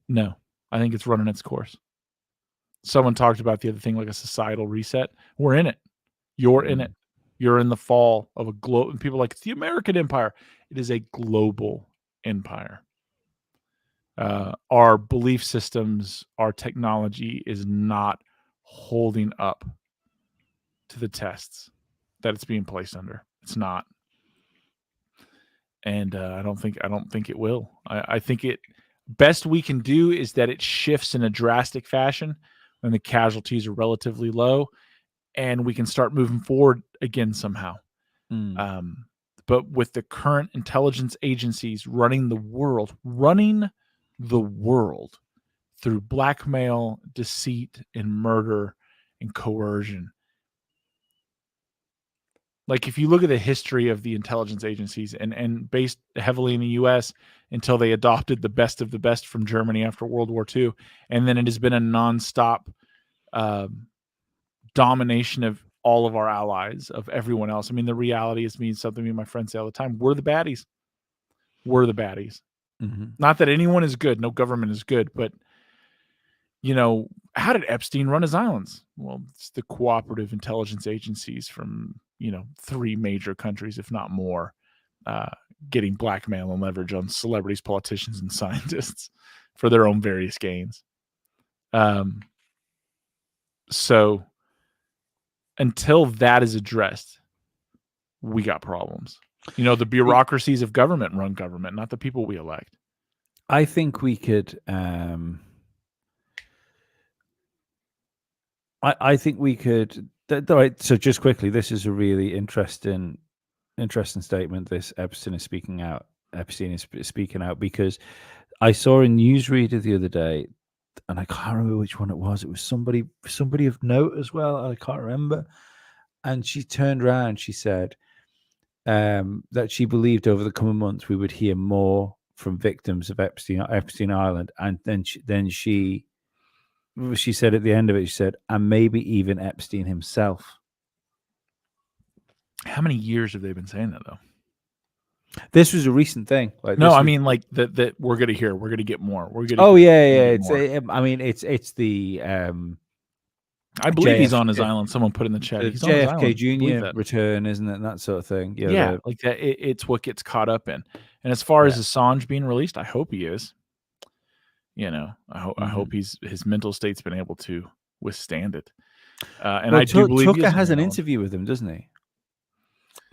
no. I think it's running its course. Someone talked about the other thing, like a societal reset. We're in it. You're in it. You're in the fall of a global. People are like, it's the American empire. It is a global empire. Our belief systems, our technology is not holding up to the tests that it's being placed under. It's not. And I don't think it will. I think it best we can do is that it shifts in a drastic fashion when the casualties are relatively low, and we can start moving forward again somehow. But with the current intelligence agencies running the world through blackmail, deceit, and murder and coercion. Like, if you look at the history of the intelligence agencies and based heavily in the US until they adopted the best of the best from Germany after World War II, and then it has been a nonstop domination of all of our allies, of everyone else. I mean, the reality is, something me and my friends say all the time, we're the baddies. we're the baddies. Not that anyone is good. No government is good, but how did Epstein run his islands? Well, it's the cooperative intelligence agencies from 3 major countries, if not more, getting blackmail and leverage on celebrities, politicians, and scientists for their own various gains. So until that is addressed, we got problems. The bureaucracies of government run government, not the people we elect. I think we could. I think we could. All right. So just quickly, this is a really interesting statement. This Epstein is speaking out. Epstein is speaking out because I saw a newsreader the other day, and I can't remember which one it was. It was somebody of note as well. I can't remember. And she turned around. She said that she believed over the coming months we would hear more from victims of Epstein Island, and then she said at the end of it, she said, and maybe even Epstein himself. How many years have they been saying that though? This was a recent thing. No, I mean like that we're gonna hear, we're gonna get more. We're gonna. Oh yeah. It's the. I believe he's on his island. Someone put in the chat. He's on his JFK Jr. return, isn't it? That sort of thing. Yeah, like that. It's what gets caught up in. And as far as Assange being released, I hope he is. I hope his mental state's been able to withstand it. And I do believe Tucker has an interview with him, doesn't he?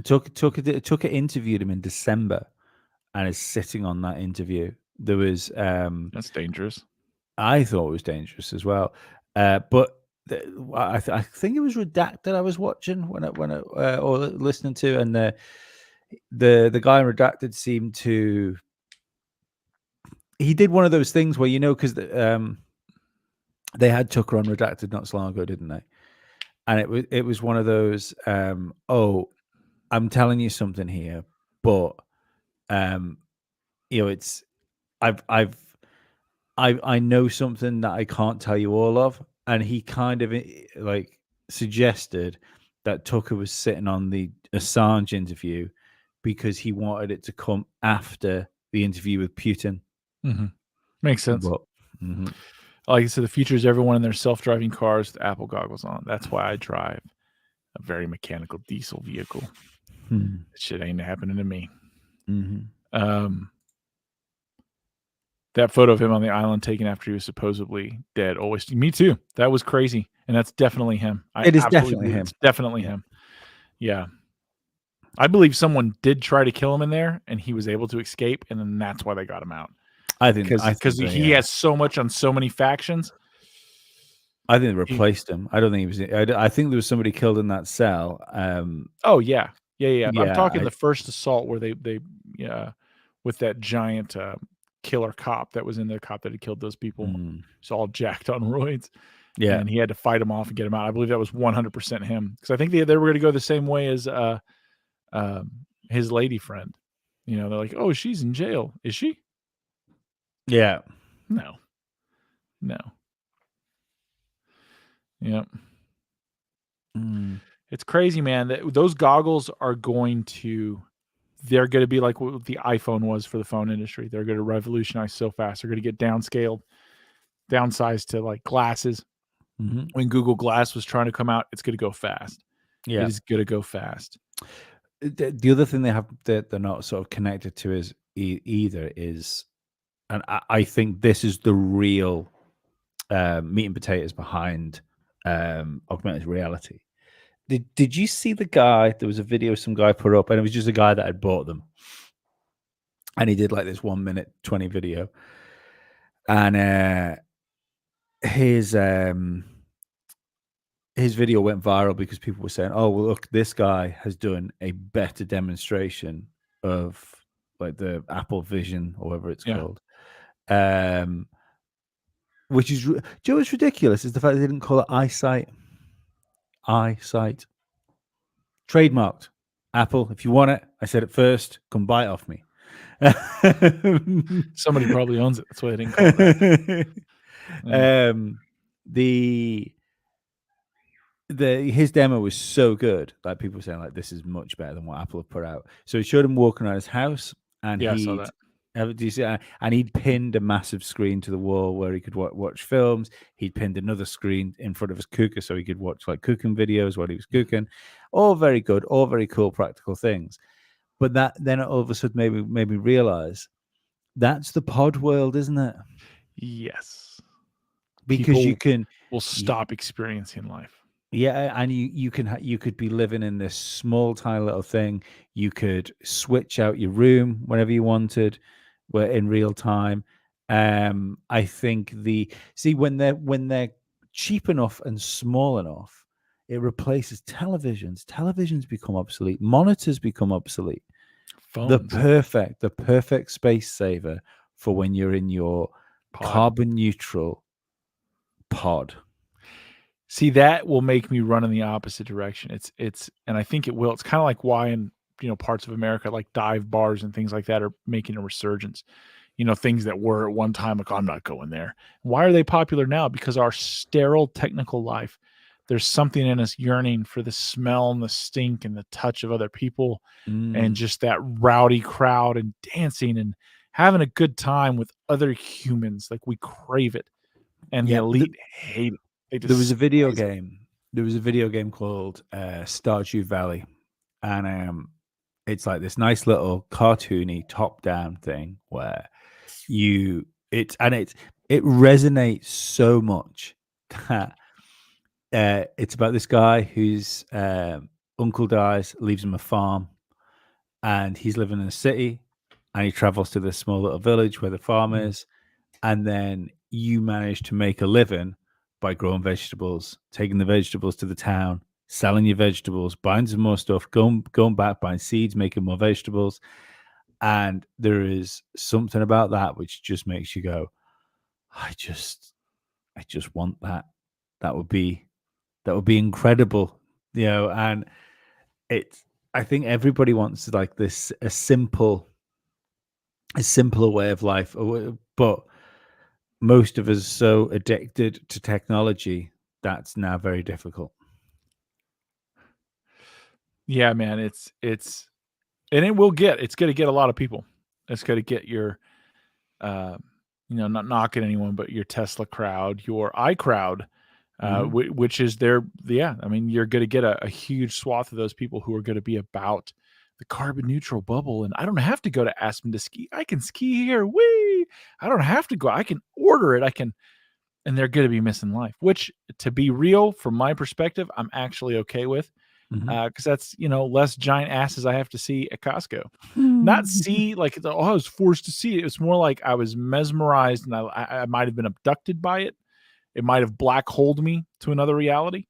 Tucker interviewed him in December, and is sitting on that interview. There was that's dangerous. I thought it was dangerous as well, but. I think it was Redacted I was watching when I or listening to, and the guy in Redacted seemed to. He did one of those things where because they had Tucker on Redacted not so long ago, didn't they? And it was one of those. I'm telling you something here, but it's I know something that I can't tell you all of. And he kind of suggested that Tucker was sitting on the Assange interview because he wanted it to come after the interview with Putin. Makes sense. Like I said, the future is everyone in their self-driving cars with Apple goggles on. That's why I drive a very mechanical diesel vehicle. That shit ain't happening to me. That photo of him on the island taken after he was supposedly dead. Always, me too. That was crazy, and that's definitely him. It is definitely him. It's definitely him. Yeah, I believe someone did try to kill him in there, and he was able to escape, and then that's why they got him out. I think because he has so much on so many factions. I think they replaced him. I don't think he was. I think there was somebody killed in that cell. Oh yeah. I'm talking the first assault where they with that giant. Killer cop that was in the cop that had killed those people. It's all jacked on roids. Yeah. And he had to fight him off and get him out. I believe that was 100% him. Because I think they were going to go the same way as his lady friend. They're like, oh, she's in jail. Is she? Yeah. No. Yep. It's crazy, man. Those goggles are going to... They're going to be like what the iPhone was for the phone industry. They're going to revolutionize so fast. They're going to get downsized to like glasses. When Google Glass was trying to come out, it's going to go fast. Yeah, it is going to go fast. The other thing they have that they're not sort of connected to is either is, and I think this is the real meat and potatoes behind augmented reality. Did you see the guy? There was a video some guy put up, and it was just a guy that had bought them, and he did like this 1 minute 20 video, and his video went viral because people were saying, "Oh, well, look, this guy has done a better demonstration of like the Apple Vision or whatever it's called." Which is, do you know what's ridiculous is the fact they didn't call it eyesight. Eyesight. Trademarked. Apple, if you want it, I said it first, come buy it off me. Somebody probably owns it. That's why they didn't call it that. His demo was so good that people were saying like this is much better than what Apple have put out. So he showed him walking around his house, and Yeah, I saw that. do you see that? And he'd pinned a massive screen to the wall where he could watch films. He'd pinned another screen in front of his cooker so he could watch like cooking videos while he was cooking. All very good, all very cool, practical things. But that then all of a sudden made me realize that's the pod world, isn't it? Yes. Because you People can will stop experiencing life. Yeah, and you could be living in this small tiny little thing. You could switch out your room whenever you wanted, where in real time. I think when they're cheap enough and small enough, it replaces televisions. Televisions become obsolete. Monitors become obsolete. The Phones. perfect space saver for when you're in your Pod. carbon neutral pod. See, that will make me run in the opposite direction. It's and I think it will. It's kind of like why in parts of America like dive bars and things like that are making a resurgence. Things that were at one time like, I'm not going there. Why are they popular now? Because our sterile technical life, there's something in us yearning for the smell and the stink and the touch of other people and just that rowdy crowd and dancing and having a good time with other humans. Like we crave it. And the elite hate it. There was a video game. There was a video game called Stardew Valley, and it's like this nice little cartoony top-down thing where it resonates so much that it's about this guy whose uncle dies, leaves him a farm, and he's living in a city, and he travels to this small little village where the farm is, and then you manage to make a living by growing vegetables, taking the vegetables to the town, selling your vegetables, buying some more stuff, going back, buying seeds, making more vegetables. And there is something about that which just makes you go, I just want that. That would be incredible, and I think everybody wants like this a simpler way of life, but most of us are so addicted to technology that's now very difficult. Yeah, man, it's and it's going to get a lot of people. It's going to get your not knocking anyone, but your Tesla crowd, your iCrowd, which is I mean, you're going to get a huge swath of those people who are going to be about the carbon neutral bubble. And I don't have to go to Aspen to ski. I can ski here. Whee! I don't have to go. I can order it. And they're going to be missing life, which, to be real, from my perspective, I'm actually okay with. Because that's less giant asses I have to see at Costco. Not see like I was forced to see it. It's more like I was mesmerized and I might have been abducted by it. It might have black holed me to another reality.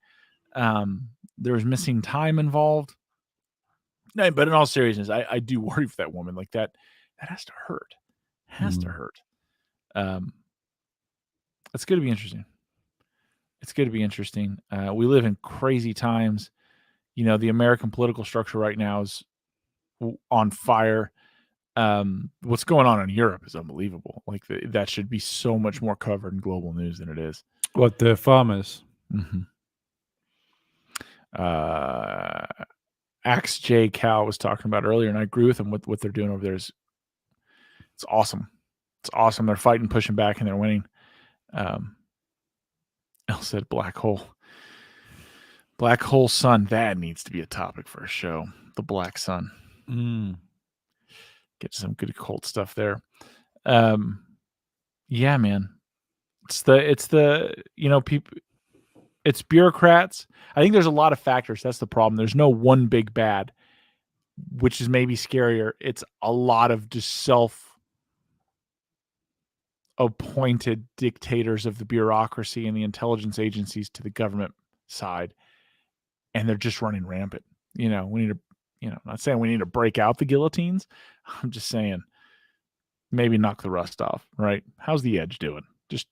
There was missing time involved. No, but in all seriousness, I do worry for that woman. Like that has to hurt. To hurt. It's going to be interesting. It's going to be interesting. We live in crazy times. The American political structure right now is on fire. What's going on in Europe is unbelievable. Like that should be so much more covered in global news than it is. What, the farmers? Axe J Cal was talking about earlier, and I agree with him. What they're doing over there it's awesome. It's awesome. They're fighting, pushing back, and they're winning. Elle said black hole. Black hole sun, that needs to be a topic for a show. The black sun. Get some good occult stuff there. Yeah, man. It's the people. It's bureaucrats. I think there's a lot of factors. That's the problem. There's no one big bad, which is maybe scarier. It's a lot of just self-appointed dictators of the bureaucracy and the intelligence agencies to the government side. And they're just running rampant. We need to, I'm not saying we need to break out the guillotines. I'm just saying maybe knock the rust off, right? How's the edge doing? Just,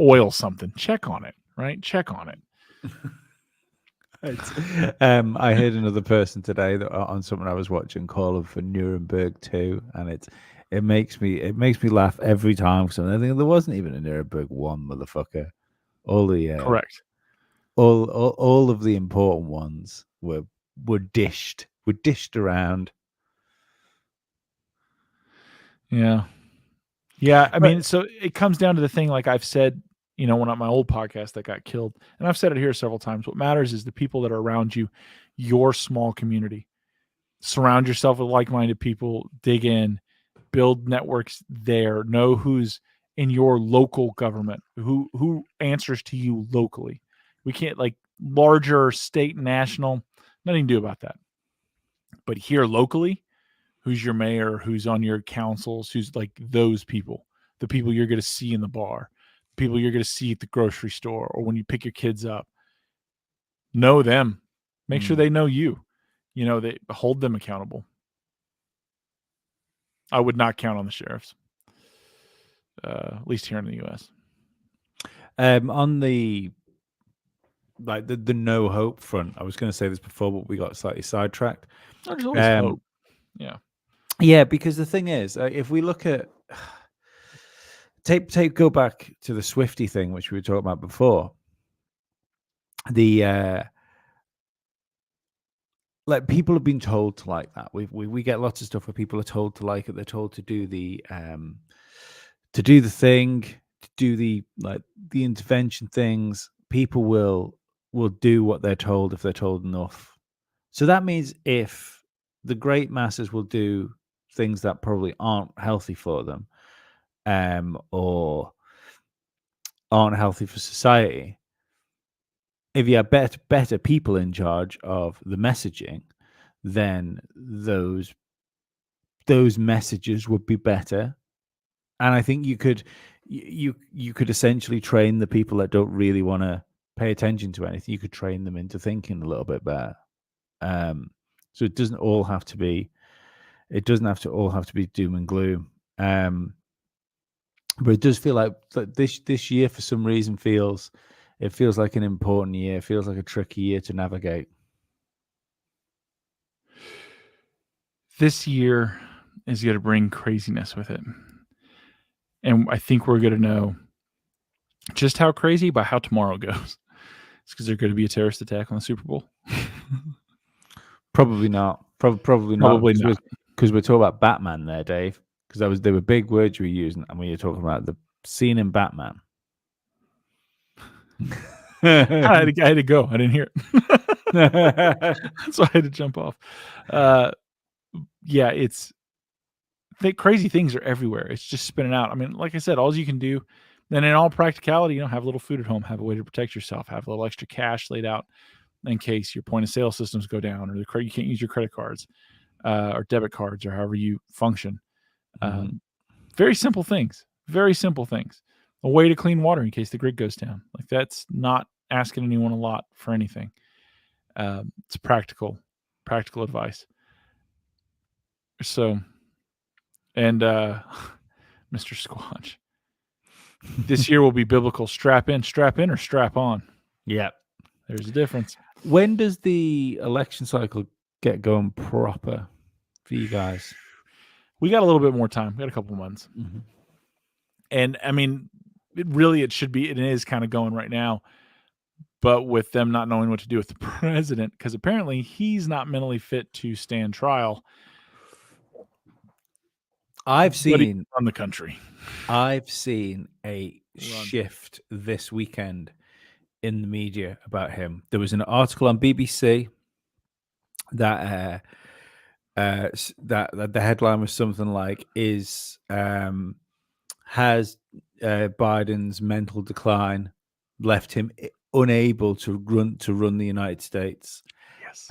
oil something. Check on it, right? Check on it. I heard another person today that on something I was watching call him for Nuremberg 2, and it makes me laugh every time. So I think there wasn't even a Nuremberg 1, motherfucker. All the correct. All of the important ones were dished around. Yeah. Yeah. I But- mean, so it comes down to the thing, like I've said, you know, one on my old podcast that got killed, and I've said it here several times. What matters is the people that are around you, your small community. Surround yourself with like-minded people, dig in, build networks there, know who's in your local government, who answers to you locally. We can't, like, larger state, national, nothing to do about that. But here locally, who's your mayor, who's on your councils, who's like those people, the people you're going to see in the bar, people you're going to see at the grocery store or when you pick your kids up. Know them. Make sure they know you. You know, they hold them accountable. I would not count on the sheriffs, at least here in the U.S. On the no hope front, I was going to say this before, but we got slightly sidetracked. There's always hope. Yeah. Yeah, because the thing is, if we look at go back to the Swifty thing, which we were talking about before, the like people have been told to like that. We get lots of stuff where people are told to like it. They're told to do the thing, to do the intervention things. People will do what they're told if they're told enough. So that means if the great masses will do things that probably aren't healthy for them, or aren't healthy for society, if you have better people in charge of the messaging, then those messages would be better. And I think you could essentially train the people that don't really want to pay attention to anything. You could train them into thinking a little bit better. So it doesn't all have to be doom and gloom. But it does feel like this year, for some reason, feels like an important year. It feels like a tricky year to navigate. This year is going to bring craziness with it. And I think we're going to know just how crazy by how tomorrow goes. It's because there's going to be a terrorist attack on the Super Bowl. Probably not. Probably not. Because we're talking about Batman there, Dave. Because they were big words you were using, and we were talking about the scene in Batman. I had to go. I didn't hear it. So I had to jump off. Yeah, crazy things are everywhere. It's just spinning out. I mean, like I said, all you can do, then in all practicality, have a little food at home, have a way to protect yourself, have a little extra cash laid out in case your point of sale systems go down or you can't use your credit cards or debit cards or however you function. Very simple things. Very simple things. A way to clean water in case the grid goes down. Like, that's not asking anyone a lot for anything. It's practical advice. So, and Mr. Squatch, this year will be biblical. Strap in, or strap on. Yeah, there's a difference. When does the election cycle get going proper for you guys? We got a little bit more time. We got a couple months. And I mean, it should be, it is kind of going right now, but with them not knowing what to do with the president, because apparently he's not mentally fit to stand trial. I've seen on the country. I've seen a shift this weekend in the media about him. There was an article on BBC that the headline was something like, has Biden's mental decline left him unable to run the United States? Yes.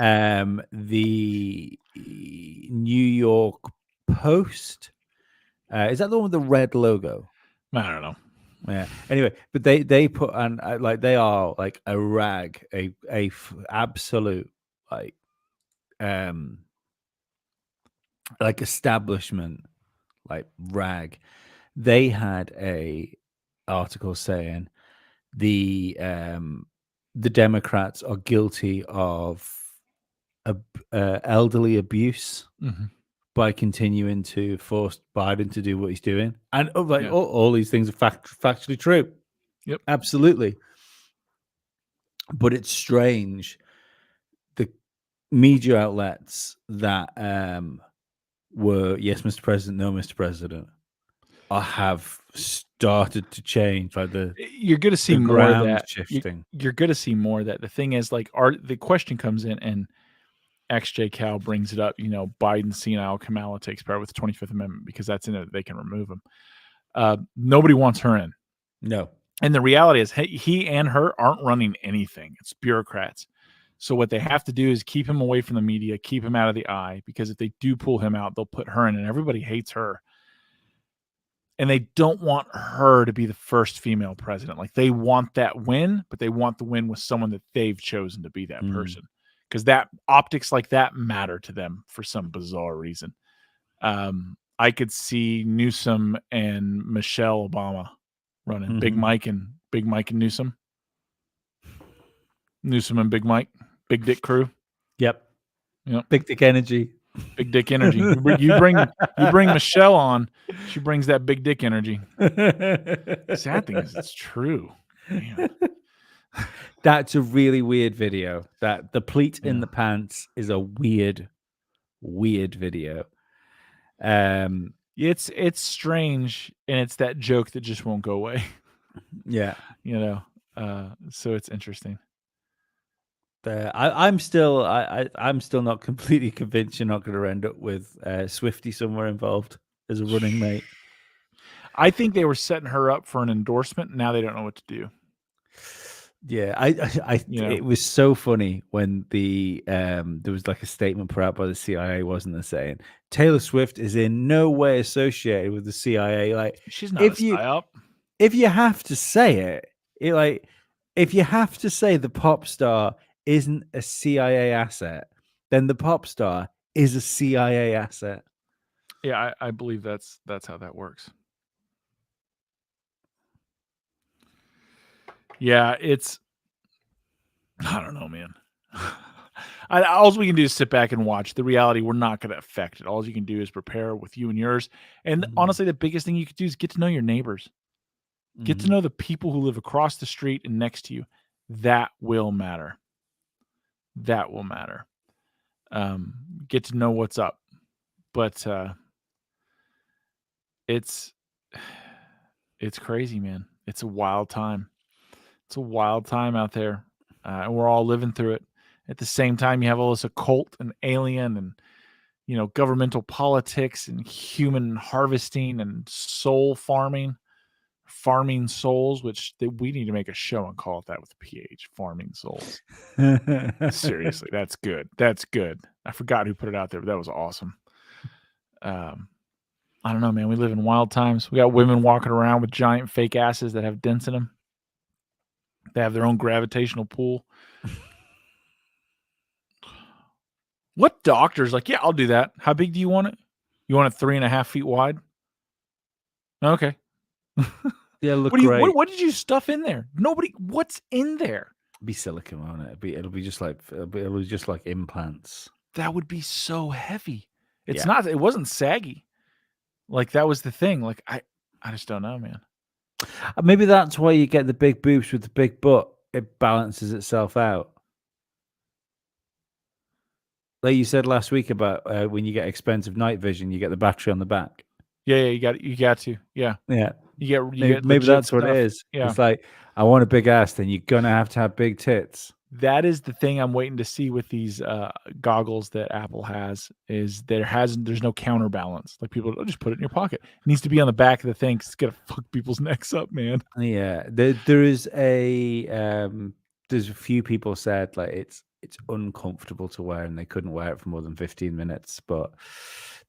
The New York Post, is that the one with the red logo? I don't know. Yeah. Anyway, but they put on they are like a rag, a absolute establishment rag. They had a article saying the Democrats are guilty of elderly abuse by continuing to force Biden to do what he's doing, and all these things are factually true. Yep, absolutely. But it's strange, the media outlets that were yes, Mr. President, no, Mr. President, have started to change. Like You're going to see the more of ground that. shifting. You're going to see more of that. The thing is, like, the question comes in, and XJ Cal brings it up. You know, Biden's senile Kamala takes power with the 25th Amendment because that's in it. They can remove him. Nobody wants her in. No. And the reality is, he and her aren't running anything. It's bureaucrats. So what they have to do is keep him away from the media, keep him out of the eye, because if they do pull him out, they'll put her in, and everybody hates her. And they don't want her to be the first female president. Like, they want that win, but they want the win with someone that they've chosen to be that person. Because that optics like that matter to them for some bizarre reason. I could see Newsom and Michelle Obama running. Big Mike and Newsom. Newsom and Big Mike. Big Dick crew. Yep. Yep. Big Dick energy. Big Dick energy. You bring Michelle on, she brings that big dick energy. Sad thing is, it's true. Man. That's a really weird video. That the pleat in the pants is a weird video. It's strange, and it's that joke that just won't go away. Yeah. You know. So it's interesting. I'm still not completely convinced you're not going to end up with Swifty somewhere involved as a running mate. I think they were setting her up for an endorsement. Now they don't know what to do. Yeah, it was so funny when there was like a statement put out by the CIA, wasn't there, saying Taylor Swift is in no way associated with the CIA. Like, she's not a psyop. If you have to say if you have to say the pop star isn't a CIA asset, then the pop star is a CIA asset. Yeah, I believe that's how that works. Yeah, I don't know, man. All we can do is sit back and watch. The reality, we're not going to affect it. All you can do is prepare with you and yours. And honestly, the biggest thing you could do is get to know your neighbors. Get to know the people who live across the street and next to you. That will matter. That will matter. Get to know what's up. But it's crazy, man. It's a wild time. It's a wild time out there. And we're all living through it. At the same time, you have all this occult and alien and, you know, governmental politics and human harvesting and soul farming souls, which we need to make a show and call it that with a PH, farming souls. Seriously, that's good. That's good. I forgot who put it out there, but that was awesome. I don't know, man. We live in wild times. We got women walking around with giant fake asses that have dents in them. They have their own gravitational pull. What doctor's like, yeah, I'll do that. How big do you want it? You want it 3.5 feet wide? Okay. Yeah, look great. What did you stuff in there? What's in there? It'll be silicone on it. It'll be just like implants. That would be so heavy. It's not. It wasn't saggy. Like, that was the thing. Like, I just don't know, man. Maybe that's why you get the big boobs with the big butt. It balances itself out. Like you said last week about when you get expensive night vision, you get the battery on the back. Yeah, you got to. Yeah. You get maybe that's what it is. Yeah. It's like, I want a big ass, then you're gonna have to have big tits. That is the thing I'm waiting to see with these goggles that Apple has. Is there's no counterbalance. Like, people just put it in your pocket. It needs to be on the back of the thing. 'Cause it's gonna fuck people's necks up, man. Yeah, there is there's a few people said like it's uncomfortable to wear and they couldn't wear it for more than 15 minutes. But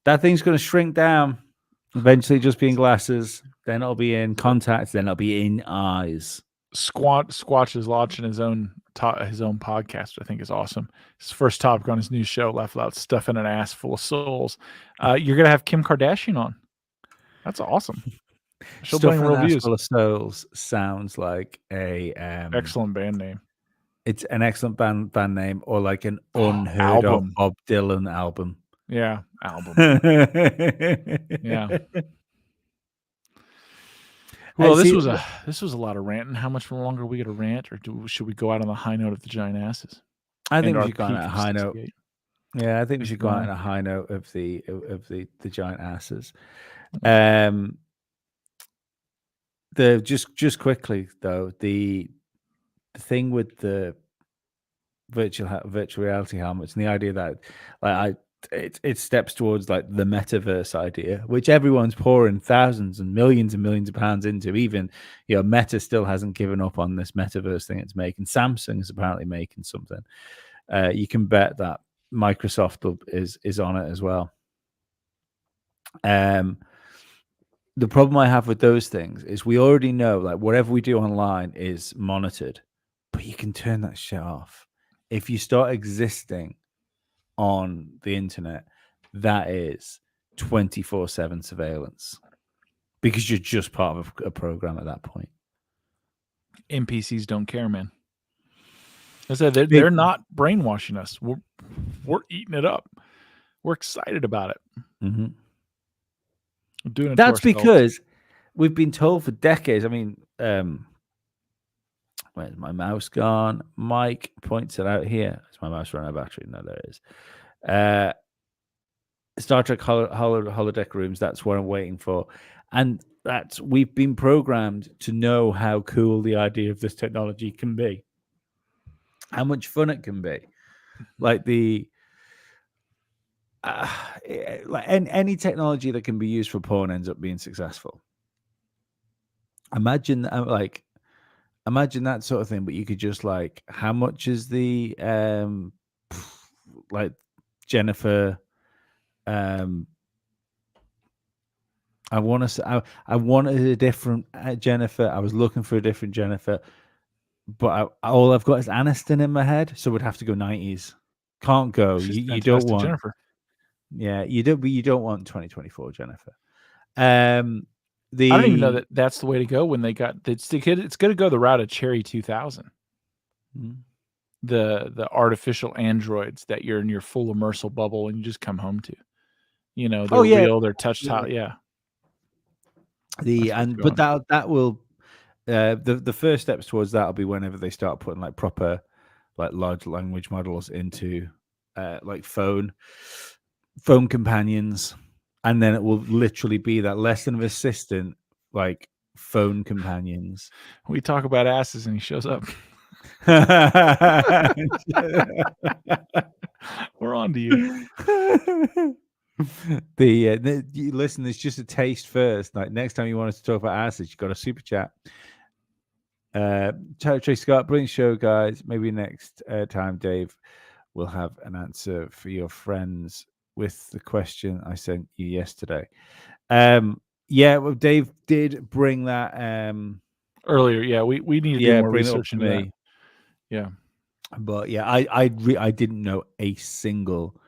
that thing's going to shrink down. Eventually, just be in glasses. Then it'll be in contacts. Then it'll be in eyes. Squatch is launching his own podcast, which I think is awesome. His first topic on his new show, Laugh Loud, stuffing an ass full of souls. You're gonna have Kim Kardashian on. That's awesome. She'll bring real views. Full of souls sounds like a excellent band name. It's an excellent band name, or like an unheard of Bob Dylan album. Yeah, album. Yeah. Well, this was a lot of ranting. How much longer are we going to rant, or should we go out on the high note of the giant asses? I think we should go on a high note. Yeah, I think we It's should go out fine. on a high note of the giant asses. The just quickly though, the thing with the virtual reality helmets and the idea that it steps towards like the metaverse idea, which everyone's pouring thousands and millions of pounds into. Even Meta still hasn't given up on this metaverse thing it's making. Samsung is apparently making something. You can bet that Microsoft is on it as well. The problem I have with those things is we already know like whatever we do online is monitored, but you can turn that shit off. If you start existing on the internet, that is 24/7 surveillance because you're just part of a program at that point. NPCs don't care, man. I said they're not brainwashing us. We're eating it up. We're excited about it. Mm-hmm. We're doing it. That's because we've been told for decades. I mean, where's my mouse gone? Mike points it out here. Is my mouse running out of battery? No, there it is. Star Trek holodeck rooms. That's what I'm waiting for, and we've been programmed to know how cool the idea of this technology can be, how much fun it can be, like any technology that can be used for porn ends up being successful. Imagine that sort of thing, but you could just like, how much is the like Jennifer? I wanted a different Jennifer. I was looking for a different Jennifer, but all I've got is Aniston in my head, so we'd have to go 90s. Can't go. You don't want Jennifer. Yeah, you don't. But you don't want 2024 Jennifer. I don't even know that that's the way to go. When they got it's going to go the route of Cherry 2000. The artificial androids that you're in your full immersive bubble and you just come home to. They're real. They're touch tile. Yeah. But that will the first steps towards that will be whenever they start putting like proper like large language models into like phone companions, and then it will literally be that less than an assistant, like phone companions. We talk about asses and he shows up. We're on to you. Listen, it's just a taste first. Like next time you want us to talk about asses, you got a super chat. Tracy Scott, brilliant show, guys. Maybe next time, Dave, we'll have an answer for your friends with the question I sent you yesterday. Yeah, well, Dave did bring that earlier. Yeah, we need to do more research into that. Yeah, but yeah, I didn't know a single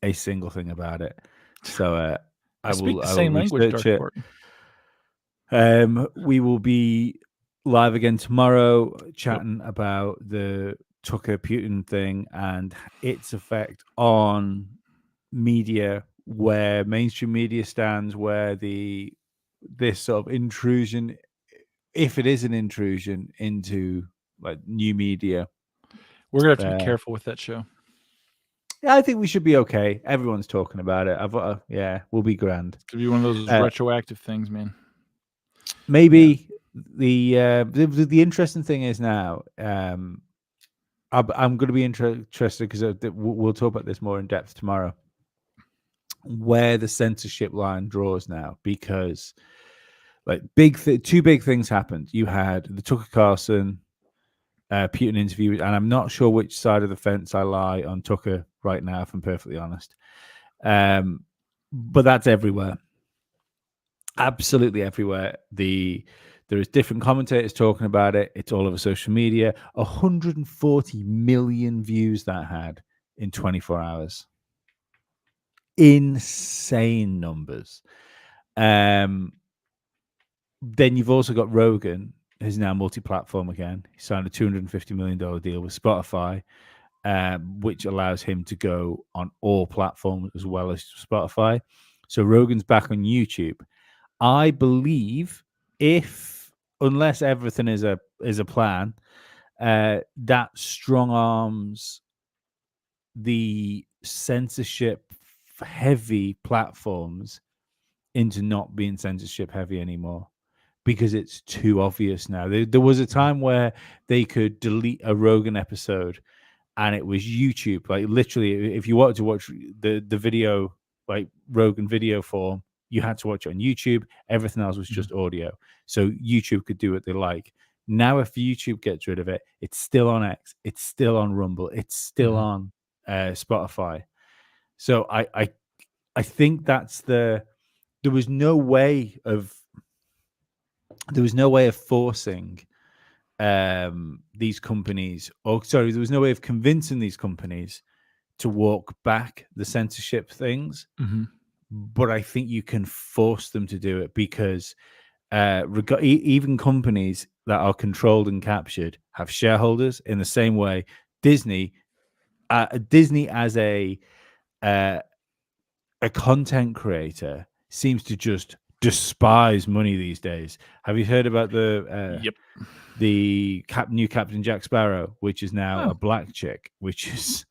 thing about it. So I will research it. We will be live again tomorrow, chatting about the Tucker Putin thing and its effect on media, where mainstream media stands, where this sort of intrusion, if it is an intrusion into like new media, we're gonna have to be careful with that show. Yeah, I think we should be okay. Everyone's talking about it. Yeah, we'll be grand. It's gonna be one of those retroactive things, man. Maybe the interesting thing is now, I'm going to be interested because we'll talk about this more in depth tomorrow, where the censorship line draws now, because like two big things happened. You had the Tucker Carlson Putin interview, and I'm not sure which side of the fence I lie on Tucker right now, if I'm perfectly honest. But that's everywhere. Absolutely everywhere. There is different commentators talking about it. It's all over social media. 140 million views that had in 24 hours. Insane numbers. Then you've also got Rogan, who's now multi-platform again. He signed a $250 million deal with Spotify, which allows him to go on all platforms as well as Spotify. So Rogan's back on YouTube. I believe unless everything is a plan, that strong arms the censorship heavy platforms into not being censorship heavy anymore, because it's too obvious now. There was a time where they could delete a Rogan episode and it was YouTube. Like literally, if you wanted to watch the video, like Rogan video form, you had to watch it on YouTube. Everything else was just audio. So YouTube could do what they like. Now, if YouTube gets rid of it, it's still on X, it's still on Rumble, it's still on Spotify. So I think that's there was no way of forcing these companies, or sorry, there was no way of convincing these companies to walk back the censorship things. But I think you can force them to do it, because even companies that are controlled and captured have shareholders in the same way. Disney as a content creator seems to just despise money these days. Have you heard about the new Captain Jack Sparrow, which is now a black chick, which is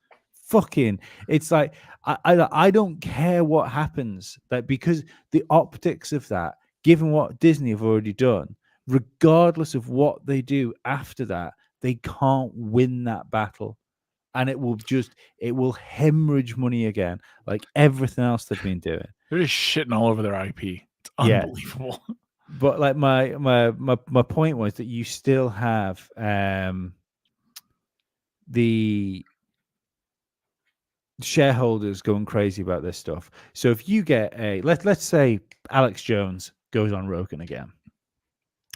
fucking, it's like I don't care what happens, that because the optics of that, given what Disney have already done, regardless of what they do after that, they can't win that battle, and it will hemorrhage money again, like everything else they've been doing. They're just shitting all over their IP. It's unbelievable. But like my point was that you still have the shareholders going crazy about this stuff. So if you get let's say Alex Jones goes on Rogan again,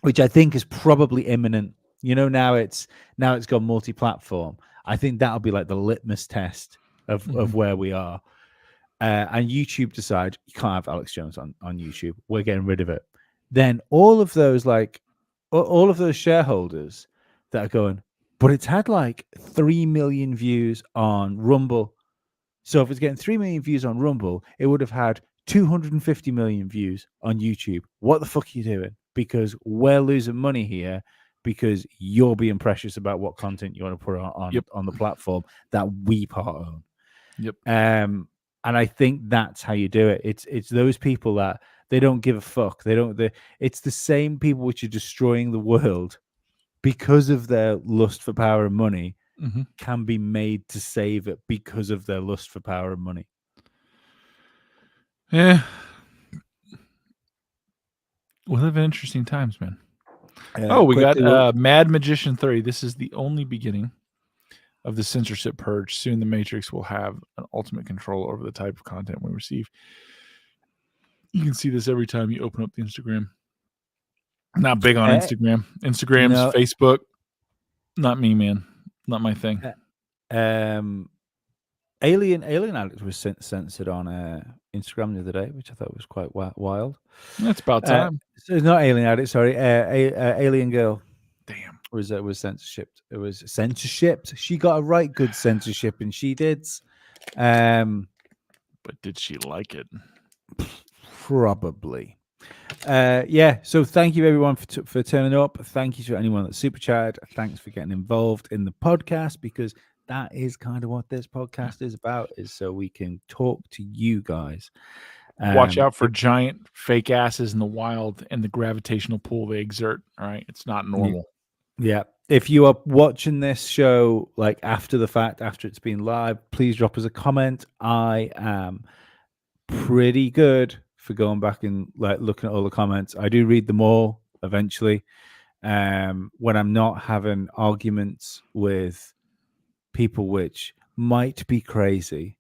which I think is probably imminent. Now it's gone multi-platform. I think that'll be like the litmus test of where we are. And YouTube decide you can't have Alex Jones on YouTube. We're getting rid of it. Then all of those shareholders that are going, but it's had like 3 million views on Rumble. So if it's getting 3 million views on Rumble, it would have had 250 million views on YouTube. What the fuck are you doing? Because we're losing money here, because you're being precious about what content you want to put on the platform that we part own. And I think that's how you do it. It's those people that they don't give a fuck. It's the same people which are destroying the world because of their lust for power and money, can be made to save it because of their lust for power and money. Yeah. We live in interesting times, man. We got Mad Magician 30. This is the only beginning of the censorship purge. Soon the Matrix will have an ultimate control over the type of content we receive. You can see this every time you open up the Instagram. Not big on Instagram. Instagram's Facebook. Not me, man. Not my thing. Alien Addict was censored on Instagram the other day, which I thought was quite wild. That's about time. So it's not Alien Addict, sorry. Alien Girl. Damn. Was censorship. It was censorship. She got a right good censorship, and she did. But did she like it? Probably. So thank you everyone for turning up. Thank you to anyone that super chatted. Thanks for getting involved in the podcast, because that is kind of what this podcast is about, is so we can talk to you guys. Watch out for giant fake asses in the wild and the gravitational pull they exert. All right, it's not normal. Yeah. If you are watching this show like after the fact, after it's been live, please drop us a comment. I am pretty good for going back and like looking at all the comments. I do read them all eventually. When I'm not having arguments with people which might be crazy.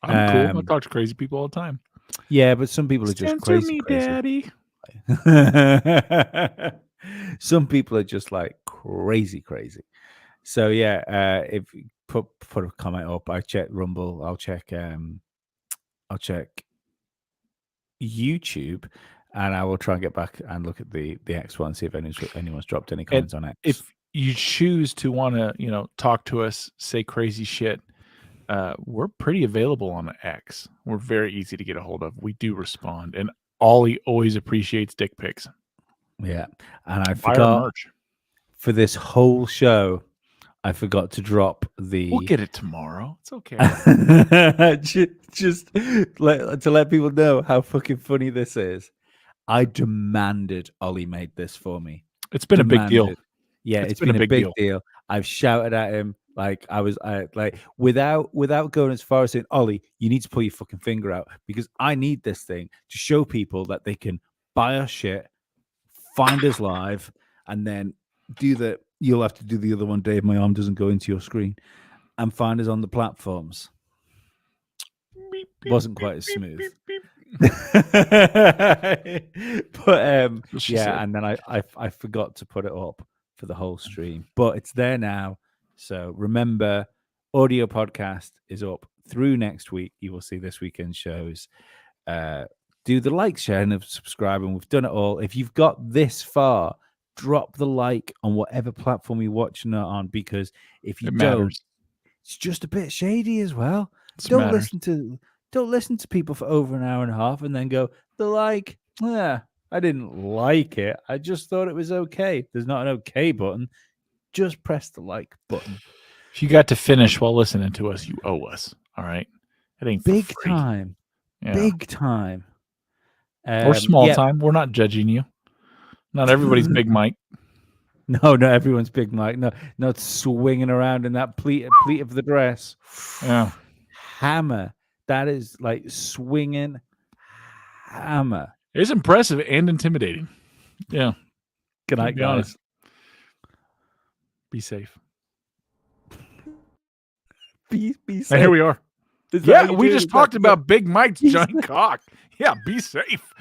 I'm cool. I talk to crazy people all the time. Yeah, but some people are just crazy. Daddy. Some people are just like crazy. So yeah, if you put a comment up, I check Rumble, I'll check YouTube, and I will try and get back and look at the X one, see if anyone's dropped any comments on X. If you choose to want to, talk to us, say crazy shit, we're pretty available on X. We're very easy to get a hold of. We do respond, and Ollie always appreciates dick pics. Yeah, and I forgot for this whole show, I forgot to drop the. We'll get it tomorrow. It's okay. just to let people know how fucking funny this is. I demanded Ollie made this for me. It's been a big deal. Yeah, it's been a big deal. I've shouted at him like without going as far as saying, Ollie, you need to pull your fucking finger out because I need this thing to show people that they can buy our shit, find us live, and then do the. You'll have to do the other one, Dave. My arm doesn't go into your screen, and find us on the platforms. Beep, beep, Wasn't quite as beep, smooth. beep, beep. But Yeah, and then I forgot to put it up for the whole stream, but it's there now. So remember, audio podcast is up through next week. You will see this weekend shows. Do the like, share, and subscribe, and we've done it all. If you've got this far, drop the like on whatever platform you're watching it on, because if you don't, it's just a bit shady as well. Don't listen to people for over an hour and a half and then go, the like, I didn't like it. I just thought it was okay. There's not an okay button. Just press the like button. If you got to finish while listening to us, you owe us. All right. It ain't big for free. Time. Yeah. Big time. Or small time. We're not judging you. Not everybody's Big Mike. No, not everyone's Big Mike. No, not swinging around in that pleat of the dress. Yeah. Hammer. That is like swinging hammer. It's impressive and intimidating. Yeah. Good night, guys. Be safe. Be safe. And here we are. Yeah, we just talked about Big Mike's giant cock. Yeah, be safe.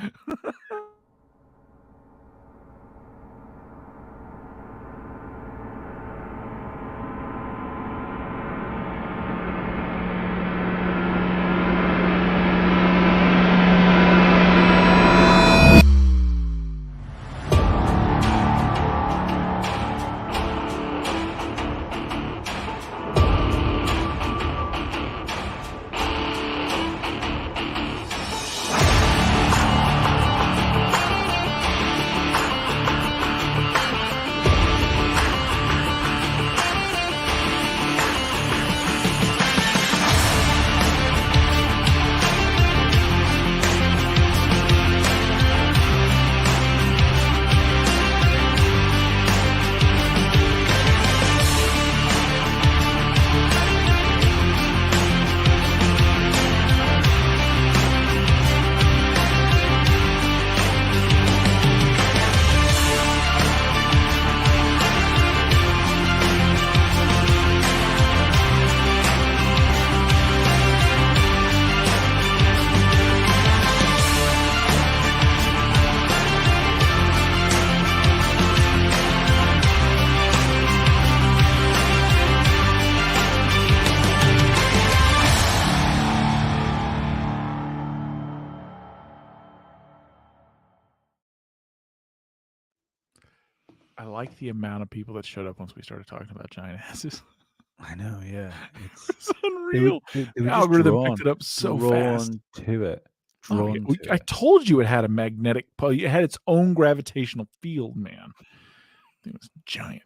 I like the amount of people that showed up once we started talking about giant asses. I know, yeah. It's unreal. The algorithm picked it up so fast. To it. I told you it had a magnetic, it had its own gravitational field, man. It was giant.